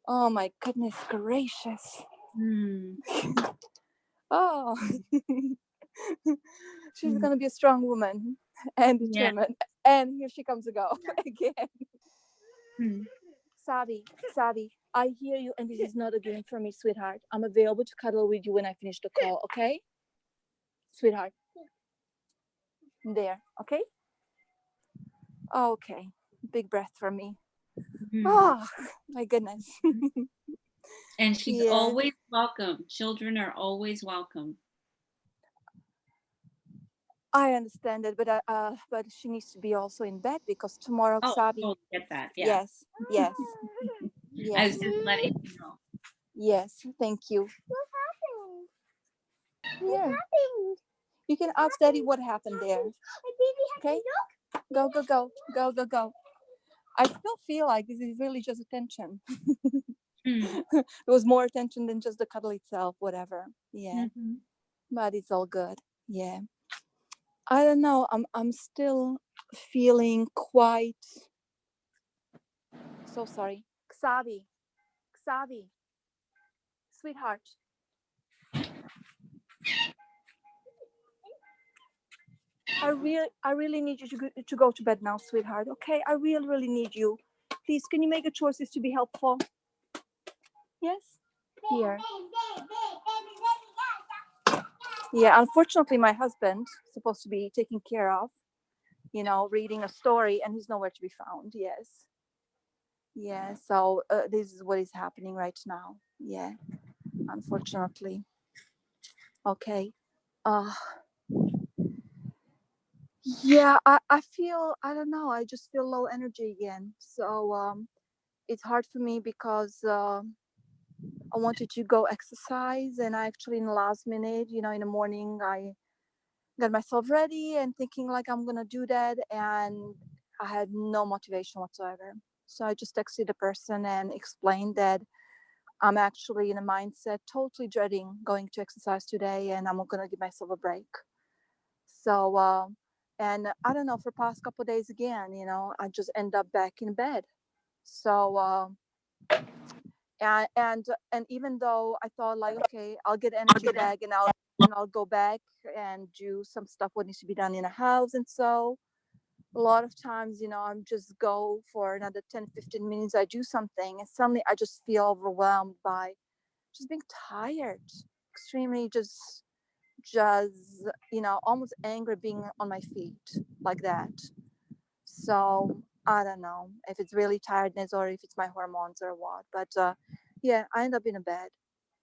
Oh my goodness gracious! Mm. Oh, she's Mm. gonna be a strong woman and Yeah. determined. And here she comes to go again. Mm. Sabi, Sabi, I hear you, and this is not a game for me, sweetheart. I'm available to cuddle with you when I finish the call, okay? Sweetheart. There, okay? Okay. Big breath for me. Mm. Oh, my goodness. And she's Yeah. always welcome. Children are always welcome. I understand it, but she needs to be also in bed because tomorrow, Oh, Sabi. totally get that. Yeah. Yes, yes, I yes, was just letting you know. yes. Thank you. What happened? Yeah. What happened? You can ask Daddy what happened there. I really have Okay. Go, go, go, go, go, go. I still feel like this is really just attention. Mm. There was more attention than just the cuddle itself, whatever. Yeah, Mhm. but it's all good. Yeah. I don't know. I'm still feeling quite so sorry. Xavi, Xavi, sweetheart. I really need you to go to bed now, sweetheart. Okay, I really need you. Please, can you make a choices to be helpful? Yes. Here. Yeah. Unfortunately, my husband supposed to be taken care of. Reading a story, and he's nowhere to be found. Yes. Yeah. So this is what is happening right now. Yeah. Unfortunately. Okay. Uh, yeah. I feel. I don't know. I just feel low energy again. So it's hard for me because I wanted to go exercise, and I actually in the last minute, in the morning, I got myself ready and thinking like I'm gonna do that, and I had no motivation whatsoever. So I just texted the person and explained that I'm actually in a mindset totally dreading going to exercise today, and I'm gonna give myself a break. So and I don't know, for past couple of days again, I just end up back in bed. So and even though I thought like, okay, I'll get energy back, and I'll go back and do some stuff what needs to be done in a house, and so a lot of times, I'm just go for another 10-15 minutes, I do something, and suddenly I just feel overwhelmed by just being tired, extremely just almost angry being on my feet like that. So I don't know if it's really tiredness or if it's my hormones or what, but yeah, I end up in a bed.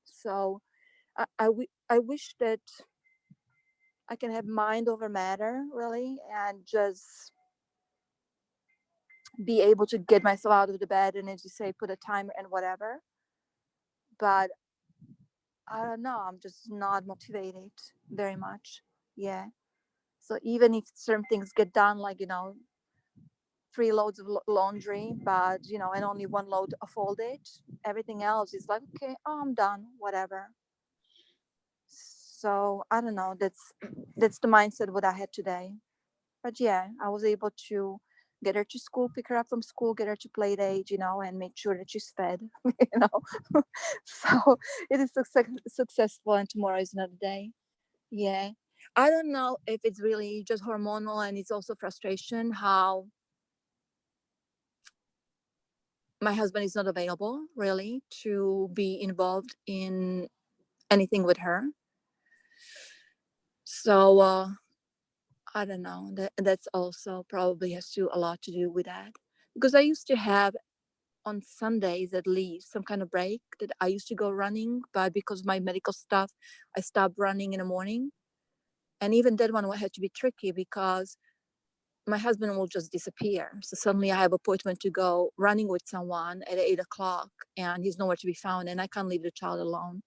So I wish that I can have mind over matter, really, and just be able to get myself out of the bed and, as you say, put a timer and whatever. But I don't know, I'm just not motivated very much. Yeah. So even if certain things get done, like, 3 loads of laundry, but, and only 1 load folded, everything else is like, okay, oh, I'm done, whatever. So I don't know. That's the mindset what I had today. But yeah, I was able to get her to school, pick her up from school, get her to play date, and make sure that she's fed, you know. So it is successful, and tomorrow is another day. Yeah. I don't know if it's really just hormonal and it's also frustration how my husband is not available really to be involved in anything with her. So I don't know. That's also probably has to a lot to do with that. Because I used to have on Sundays at least some kind of break that I used to go running, but because of my medical stuff, I stopped running in the morning. And even that one had to be tricky because my husband will just disappear. So suddenly I have appointment to go running with someone at 8 o'clock and he's nowhere to be found and I can't leave the child alone.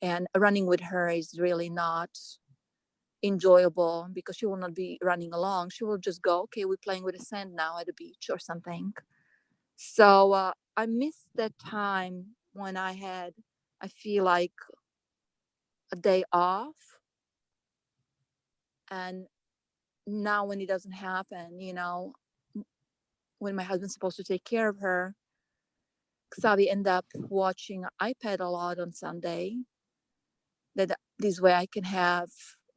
And running with her is really not enjoyable because she will not be running along. She will just go, okay, we're playing with the sand now at the beach or something. So I miss that time when I feel like a day off. And now when it doesn't happen, when my husband's supposed to take care of her, Xavi end up watching iPad a lot on Sunday. That this way I can have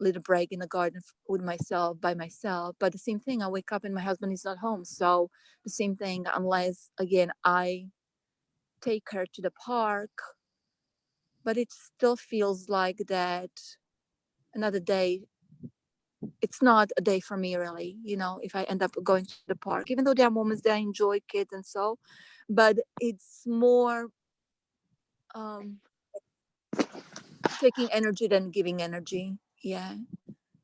a little break in the garden with myself by myself. But the same thing, I wake up and my husband is not home. So the same thing, unless again I take her to the park, but it still feels like that another day. It's not a day for me really, if I end up going to the park, even though there are moments that I enjoy kids and so, but it's more um taking energy than giving energy. Yeah.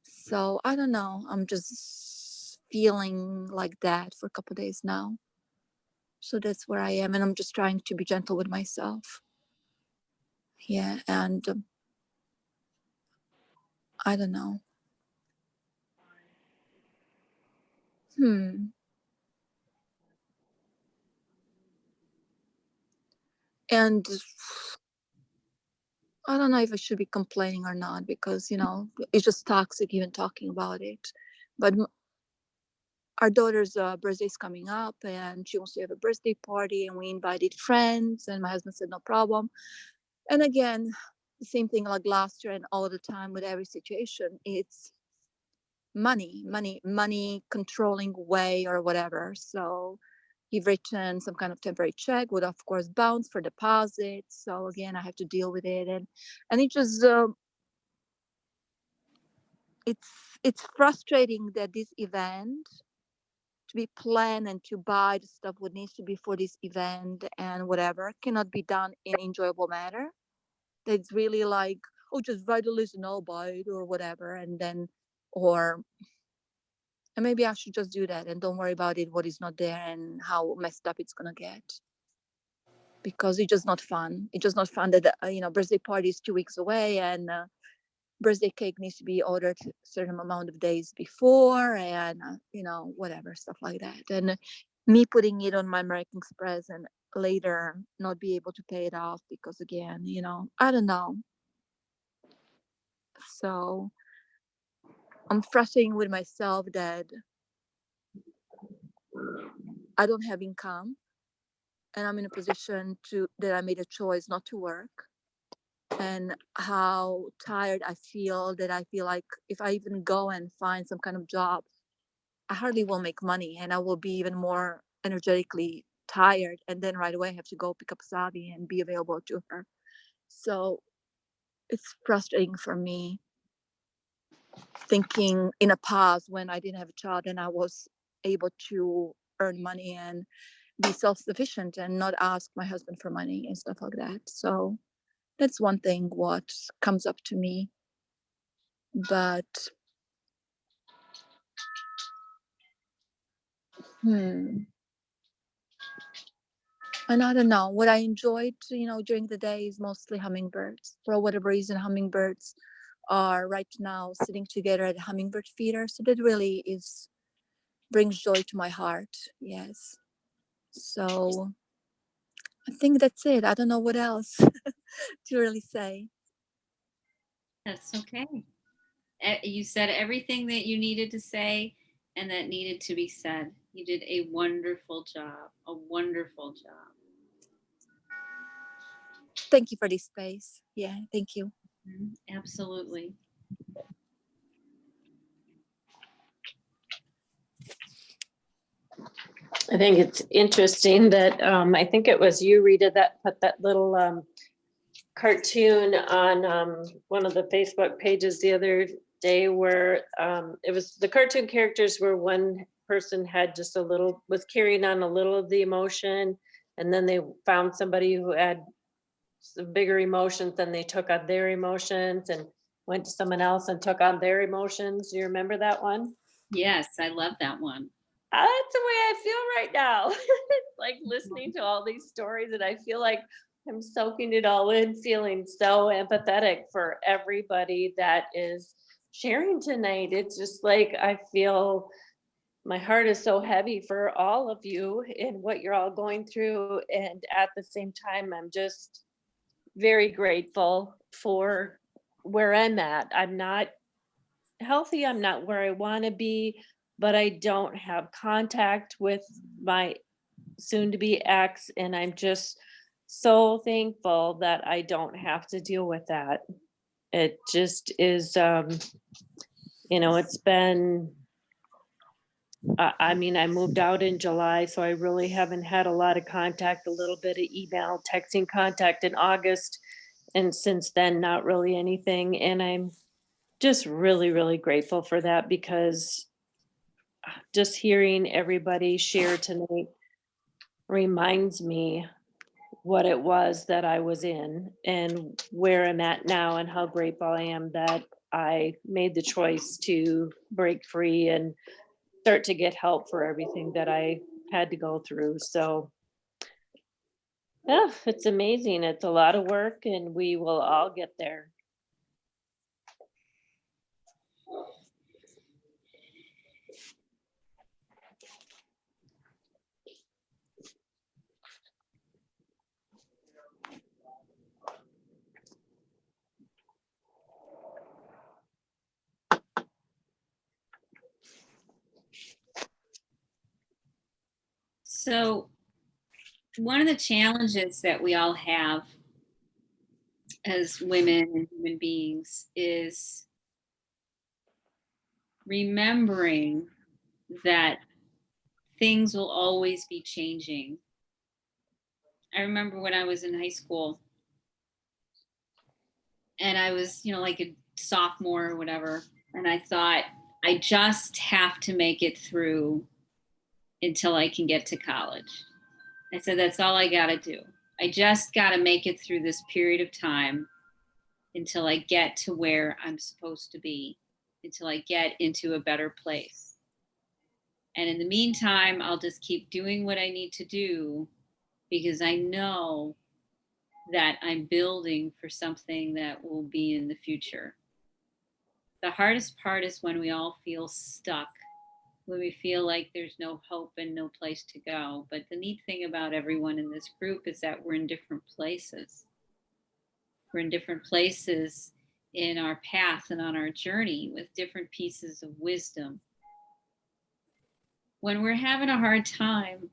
So I don't know. I'm just feeling like that for a couple of days now. So that's where I am, and I'm just trying to be gentle with myself. Yeah, and I don't know. Hmm. And I don't know if I should be complaining or not because it's just toxic even talking about it. But our daughter's birthday is coming up, and she wants to have a birthday party, and we invited friends, and my husband said no problem. And again, the same thing like last year and all the time with every situation. It's money controlling way or whatever. So he've written some kind of temporary check would of course bounce for deposit. So again, I have to deal with it, and it just it's frustrating that this event to be planned and to buy the stuff what needs to be for this event and whatever cannot be done in enjoyable manner. It's really like, oh, just write a list and I'll buy it or whatever, and then or and maybe I should just do that and don't worry about it what is not there and how messed up it's gonna get, because it's just not fun. It's just not fun that birthday party is 2 weeks away and birthday cake needs to be ordered a certain amount of days before and whatever stuff like that, and me putting it on my American Express and later not be able to pay it off because again I don't know. So I'm frustrating with myself that I don't have income and I'm in a position to that I made a choice not to work, and how tired I feel that I feel like if I even go and find some kind of job, I hardly will make money and I will be even more energetically tired, and then right away I have to go pick up Savi and be available to her. So it's frustrating for me thinking in a past when I didn't have a child and I was able to earn money and be self-sufficient and not ask my husband for money and stuff like that. So that's one thing what comes up to me. But and I don't know what I enjoyed during the day is mostly hummingbirds. For whatever reason, hummingbirds are right now sitting together at Hummingbird Feeder. So that really brings joy to my heart. Yes. So I think that's it. I don't know what else to really say. That's okay. You said everything that you needed to say and that needed to be said. You did a wonderful job, a wonderful job. Thank you for this space. Yeah, thank you. Absolutely. I think it's interesting that I think it was you, Rita, that put that little cartoon on one of the Facebook pages the other day where it was the cartoon characters where one person had just was carrying on a little of the emotion, and then they found somebody who had some bigger emotions, then they took on their emotions and went to someone else and took on their emotions. Do you remember that one? Yes, I love that one. That's the way I feel right now. It's like listening to all these stories, and I feel like I'm soaking it all in, feeling so empathetic for everybody that is sharing tonight. It's just like I feel my heart is so heavy for all of you and what you're all going through. And at the same time, I'm just very grateful for where I'm at. I'm not healthy. I'm not where I want to be, but I don't have contact with my soon to be ex. And I'm just so thankful that I don't have to deal with that. It just is, it's been, I mean, I moved out in July, so I really haven't had a lot of contact, a little bit of email, texting contact in August. And since then, not really anything. And I'm just really, really grateful for that, because just hearing everybody share tonight reminds me what it was that I was in and where I'm at now, and how grateful I am that I made the choice to break free and start to get help for everything that I had to go through. So yeah, it's amazing. It's a lot of work, and we will all get there. So, one of the challenges that we all have as women and human beings is remembering that things will always be changing. I remember when I was in high school and I was, like a sophomore or whatever, and I thought, I just have to make it through until I can get to college. I said, that's all I got to do. I just got to make it through this period of time until I get to where I'm supposed to be, until I get into a better place. And in the meantime, I'll just keep doing what I need to do, because I know that I'm building for something that will be in the future. The hardest part is when we all feel stuck, when we feel like there's no hope and no place to go. But the neat thing about everyone in this group is that we're in different places. We're in different places in our path and on our journey with different pieces of wisdom. When we're having a hard time,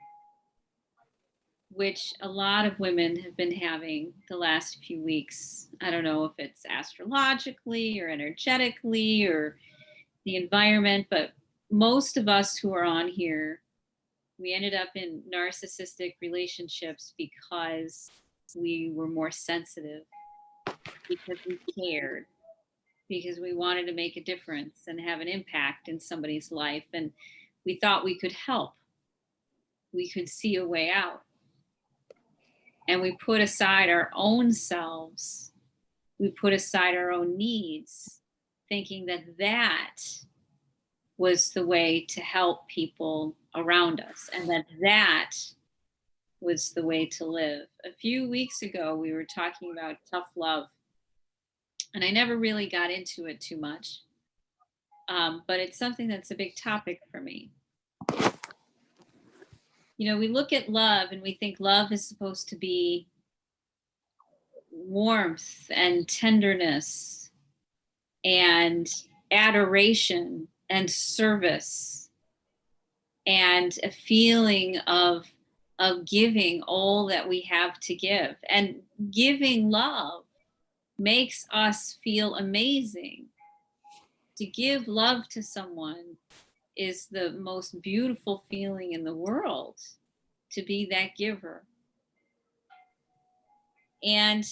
which a lot of women have been having the last few weeks, I don't know if it's astrologically or energetically or the environment, but most of us who are on here, we ended up in narcissistic relationships because we were more sensitive, because we cared, because we wanted to make a difference and have an impact in somebody's life. And we thought we could help. We could see a way out. And we put aside our own selves. We put aside our own needs, thinking that that was the way to help people around us, and that was the way to live. A few weeks ago, we were talking about tough love. And I never really got into it too much. But it's something that's a big topic for me. You know, we look at love and we think love is supposed to be warmth and tenderness and adoration and service and a feeling of giving all that we have to give. And giving love makes us feel amazing. To give love to someone is the most beautiful feeling in the world, to be that giver. And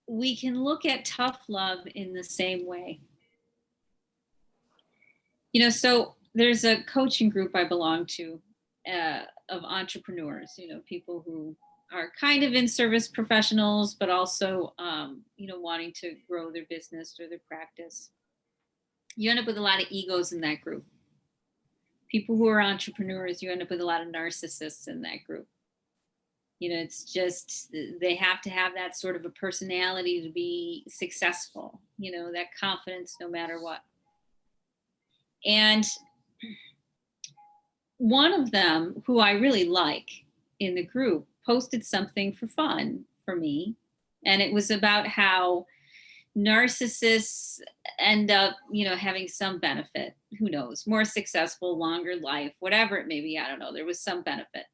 we can look at tough love in the same way. You know, so there's a coaching group I belong to of entrepreneurs, you know, people who are kind of in service professionals, but also, you know, wanting to grow their business or their practice. You end up with a lot of egos in that group. People who are entrepreneurs, you end up with a lot of narcissists in that group. You know, it's just they have to have that sort of a personality to be successful, you know, that confidence no matter what. And one of them, who I really like in the group, posted something for fun for me. And it was about how narcissists end up, you know, having some benefit. Who knows? More successful, longer life, whatever it may be. I don't know. There was some benefit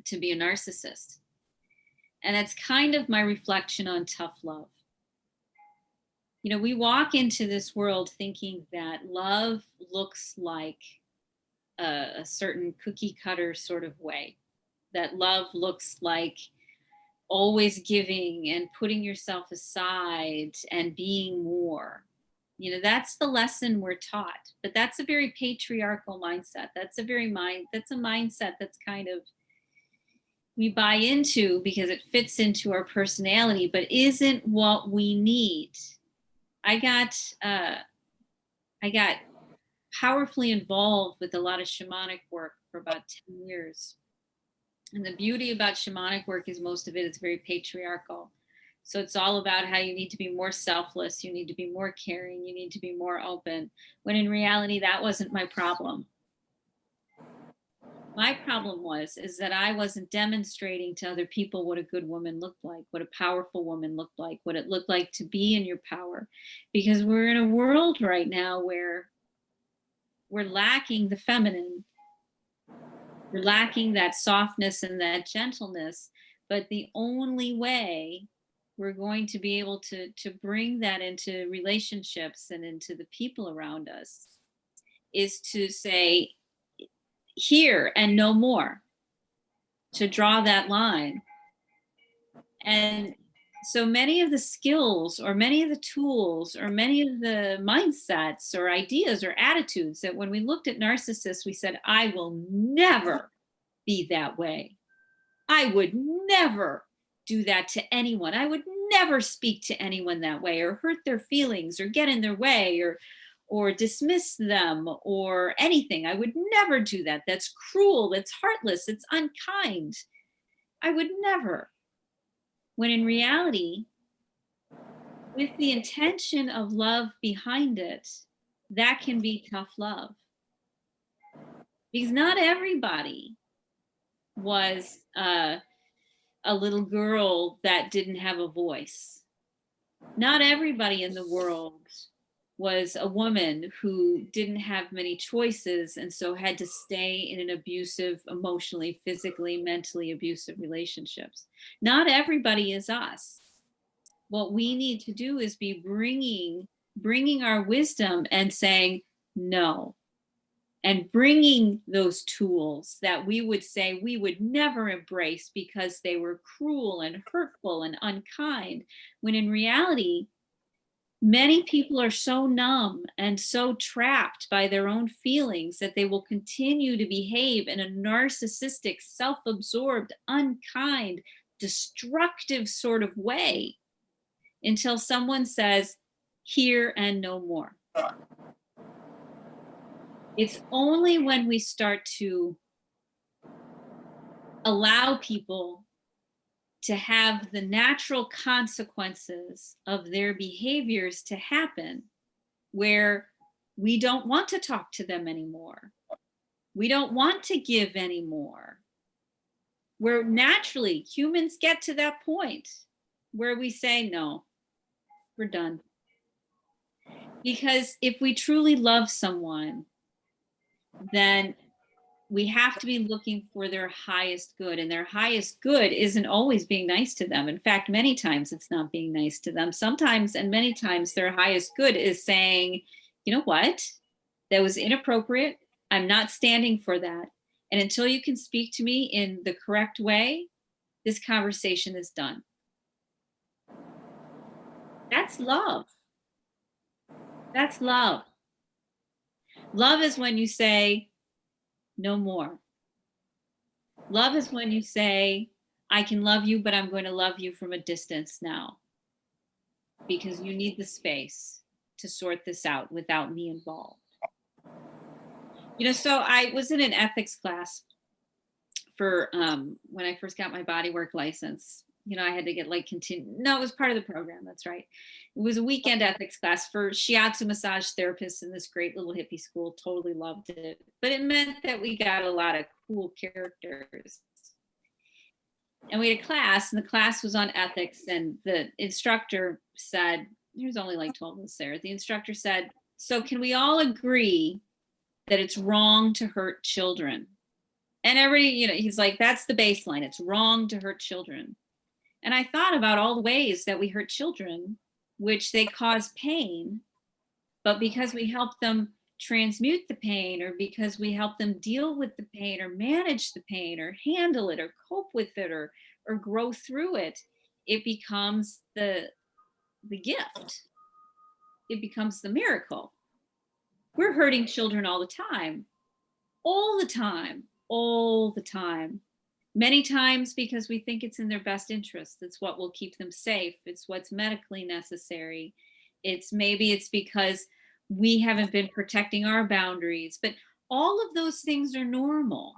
to be a narcissist. And that's kind of my reflection on tough love. You know, we walk into this world thinking that love looks like a certain cookie cutter sort of way, that love looks like always giving and putting yourself aside and being more. You know, that's the lesson we're taught, but that's a very patriarchal mindset. That's a mindset that's kind of, we buy into because it fits into our personality, but isn't what we need. I got powerfully involved with a lot of shamanic work for about 10 years. And the beauty about shamanic work is most of it is very patriarchal. So it's all about how you need to be more selfless, you need to be more caring, you need to be more open, when in reality, that wasn't my problem. My problem is that I wasn't demonstrating to other people what a good woman looked like, what a powerful woman looked like, what it looked like to be in your power. Because we're in a world right now where we're lacking the feminine. We're lacking that softness and that gentleness. But the only way we're going to be able to bring that into relationships and into the people around us is to say, here and no more, to draw that line. And so many of the skills or many of the tools or many of the mindsets or ideas or attitudes that when we looked at narcissists, we said, I will never be that way. I would never do that to anyone. I would never speak to anyone that way or hurt their feelings or get in their way or dismiss them or anything. I would never do that. That's cruel. That's heartless. It's unkind. I would never. When in reality, with the intention of love behind it, that can be tough love. Because not everybody was a little girl that didn't have a voice. Not everybody in the world was a woman who didn't have many choices and so had to stay in an abusive, emotionally, physically, mentally abusive relationships. Not everybody is us. What we need to do is be bringing our wisdom and saying no, and bringing those tools that we would say we would never embrace because they were cruel and hurtful and unkind, when in reality, many people are so numb and so trapped by their own feelings that they will continue to behave in a narcissistic, self-absorbed, unkind, destructive sort of way until someone says, here and no more. It's only when we start to allow people to have the natural consequences of their behaviors to happen, where we don't want to talk to them anymore. We don't want to give anymore. Where naturally humans get to that point where we say, no, we're done. Because if we truly love someone, then we have to be looking for their highest good, and their highest good isn't always being nice to them. In fact, many times it's not being nice to them. Sometimes, and many times, their highest good is saying, you know what, that was inappropriate. I'm not standing for that. And until you can speak to me in the correct way, this conversation is done. That's love. That's love. Love is when you say, no more. Love is when you say, I can love you, but I'm going to love you from a distance now, because you need the space to sort this out without me involved. You know, so I was in an ethics class for when I first got my bodywork license. You know, I had to get like no, it was part of the program. That's right. It was a weekend ethics class for shiatsu massage therapists in this great little hippie school. Totally loved it. But it meant that we got a lot of cool characters. And we had a class, and the class was on ethics, and the instructor said, there's only like 12 of us there. The instructor said, so can we all agree that it's wrong to hurt children? And everybody, you know, he's like, that's the baseline. It's wrong to hurt children. And I thought about all the ways that we hurt children, which they cause pain, but because we help them transmute the pain, or because we help them deal with the pain, or manage the pain, or handle it, or cope with it, or grow through it, it becomes the gift. It becomes the miracle. We're hurting children all the time, all the time, all the time. Many times because we think it's in their best interest. It's what will keep them safe. It's what's medically necessary. Maybe it's because we haven't been protecting our boundaries, but all of those things are normal.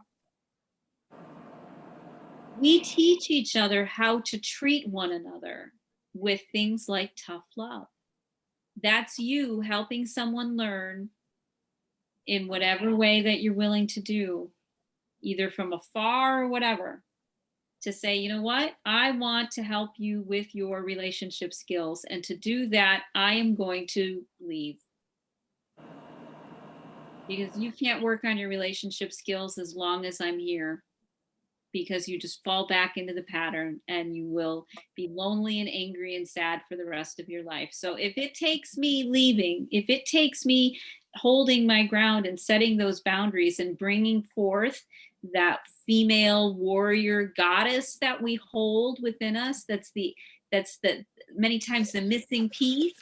We teach each other how to treat one another with things like tough love. That's you helping someone learn in whatever way that you're willing to do, either from afar or whatever, to say, you know what, I want to help you with your relationship skills. And to do that, I am going to leave. Because you can't work on your relationship skills as long as I'm here, because you just fall back into the pattern and you will be lonely and angry and sad for the rest of your life. So if it takes me leaving, if it takes me holding my ground and setting those boundaries and bringing forth that female warrior goddess that we hold within us, that's the many times the missing piece,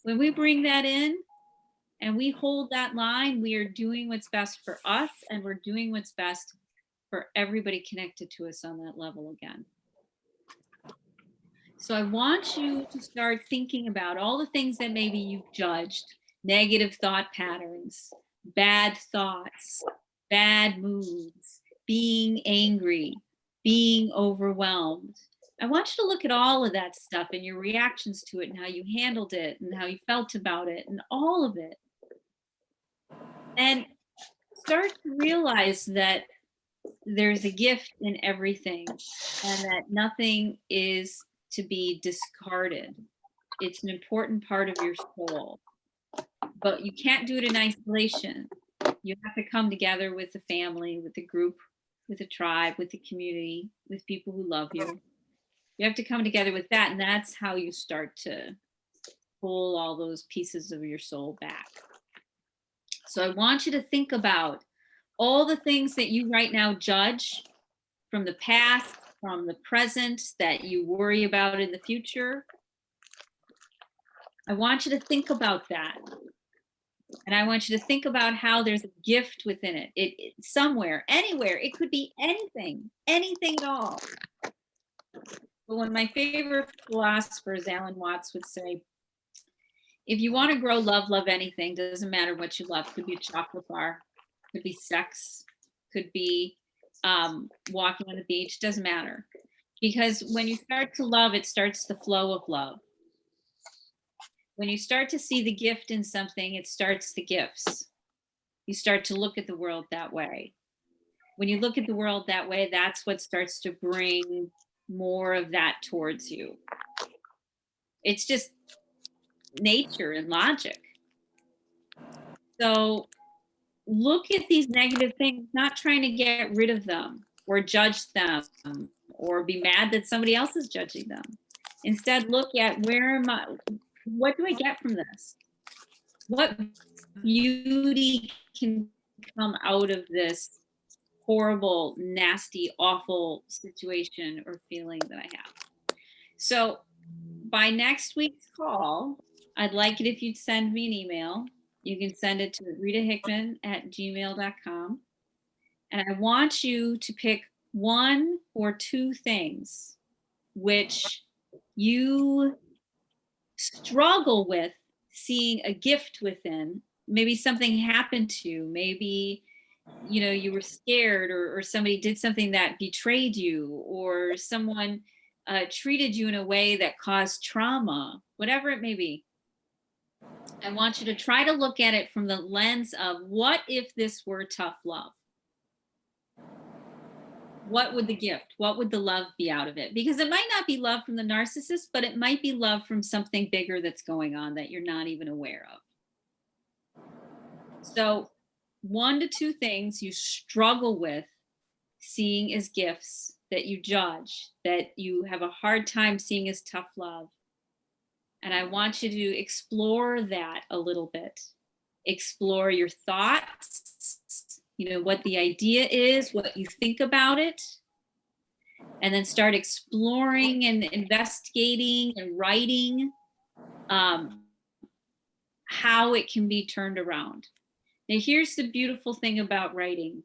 when we bring that in and we hold that line, we are doing what's best for us, and we're doing what's best for everybody connected to us on that level again. So I want you to start thinking about all the things that maybe you've judged, negative thought patterns, bad thoughts, bad moods, being angry, being overwhelmed. I want you to look at all of that stuff and your reactions to it, and how you handled it, and how you felt about it, and all of it. And start to realize that there's a gift in everything, and that nothing is to be discarded. It's an important part of your soul, but you can't do it in isolation. You have to come together with the family, with the group, with the tribe, with the community, with people who love you. You have to come together with that, and that's how you start to pull all those pieces of your soul back. So I want you to think about all the things that you right now judge from the past, from the present, that you worry about in the future. I want you to think about that. And I want you to think about how there's a gift within it. It somewhere, anywhere. It could be anything at all. But one of my favorite philosophers, Alan Watts, would say, if you want to grow love, love anything. Doesn't matter what you love. Could be a chocolate bar, could be sex, could be walking on the beach. Doesn't matter. Because when you start to love, it starts the flow of love. When you start to see the gift in something, it starts the gifts. You start to look at the world that way. When you look at the world that way, that's what starts to bring more of that towards you. It's just nature and logic. So look at these negative things, not trying to get rid of them or judge them or be mad that somebody else is judging them. Instead, look at what do I get from this? What beauty can come out of this horrible, nasty, awful situation or feeling that I have? So by next week's call, I'd like it if you'd send me an email. You can send it to ritahickman@gmail.com. And I want you to pick one or two things which you struggle with seeing a gift within. Maybe something happened to you. Maybe you were scared, or somebody did something that betrayed you, or someone treated you in a way that caused trauma, whatever it may be. I want you to try to look at it from the lens of, what if this were tough love? What would the gift, what would the love be out of it? Because it might not be love from the narcissist, but it might be love from something bigger that's going on that you're not even aware of. So 1 to 2 things you struggle with seeing as gifts, that you judge, that you have a hard time seeing as tough love. And I want you to explore that a little bit. Explore your thoughts, what the idea is, what you think about it. And then start exploring and investigating and writing how it can be turned around. Now, here's the beautiful thing about writing.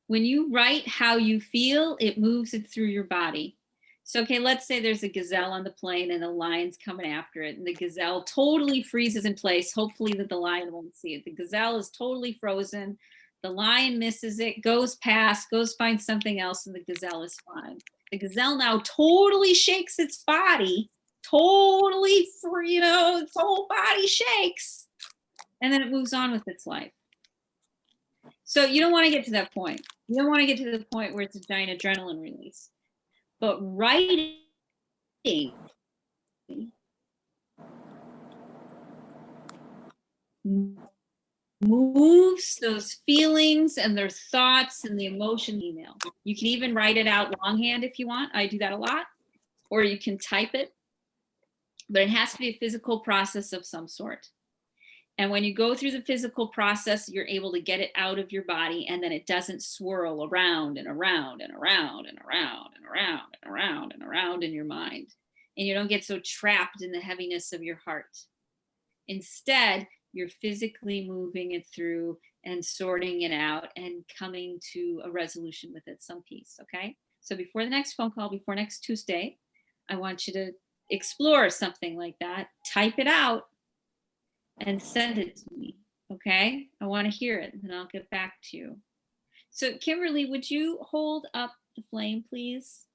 When you write how you feel, it moves it through your body. So, okay, let's say there's a gazelle on the plane and the lion's coming after it, and the gazelle totally freezes in place. Hopefully that the lion won't see it. The gazelle is totally frozen. The lion misses it, goes past, goes find something else, and the gazelle is fine. The gazelle now totally shakes its body, totally, its whole body shakes, and then it moves on with its life. So you don't want to get to that point. You don't want to get to the point where it's a giant adrenaline release. But writing moves those feelings and their thoughts and the emotion email. You can even write it out longhand if you want. I do that a lot. Or you can type it. But it has to be a physical process of some sort. And when you go through the physical process, you're able to get it out of your body, and then it doesn't swirl around and around and around and around and around and around and around in your mind. And you don't get so trapped in the heaviness of your heart. Instead, you're physically moving it through and sorting it out and coming to a resolution with it, some peace, okay? So before the next phone call, before next Tuesday, I want you to explore something like that, type it out, and send it to me, okay? I want to hear it, and then I'll get back to you. So Kimberly, would you hold up the flame, please?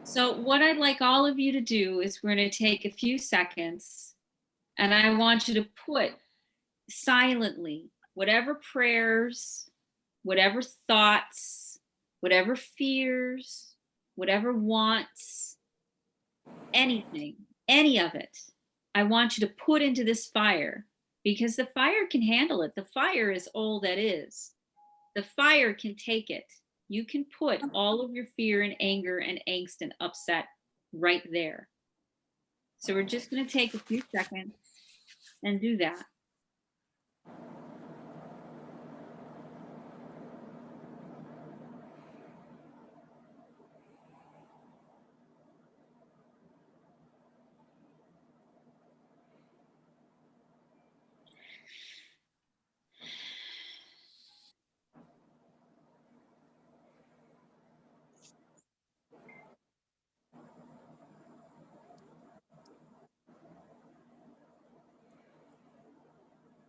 So what I'd like all of you to do is, we're going to take a few seconds, and I want you to put silently whatever prayers, whatever thoughts, whatever fears, whatever wants, anything, any of it, I want you to put into this fire, because the fire can handle it. The fire is all that is. The fire can take it. You can put all of your fear and anger and angst and upset right there. So we're just going to take a few seconds and do that.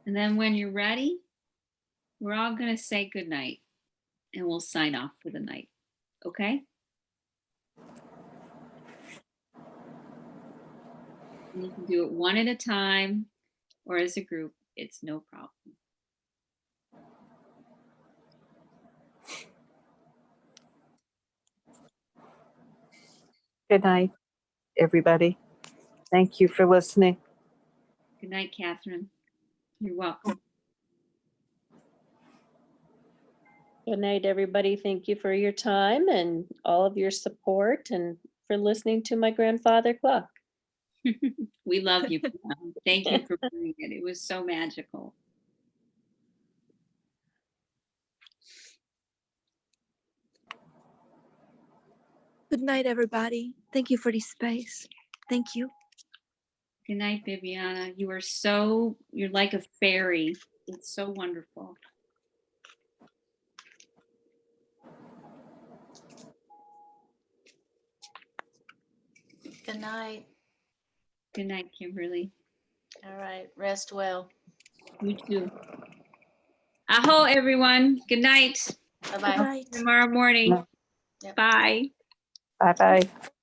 And then when you're ready, we're all going to say goodnight. and we'll sign off for the night. Okay? And you can do it one at a time or as a group. It's no problem. Good night, everybody. Thank you for listening. Good night, Catherine. You're welcome. Good night, everybody. Thank you for your time and all of your support and for listening to my grandfather clock. We love you. Pam. Thank you for bringing it. It was so magical. Good night, everybody. Thank you for the space. Thank you. Good night, Bibiana. You're like a fairy. It's so wonderful. Good night. Good night, Kimberly. All right. Rest well. You too. Aho, everyone. Good night. Bye-bye. Good night. Tomorrow morning. Yep. Bye. Bye-bye.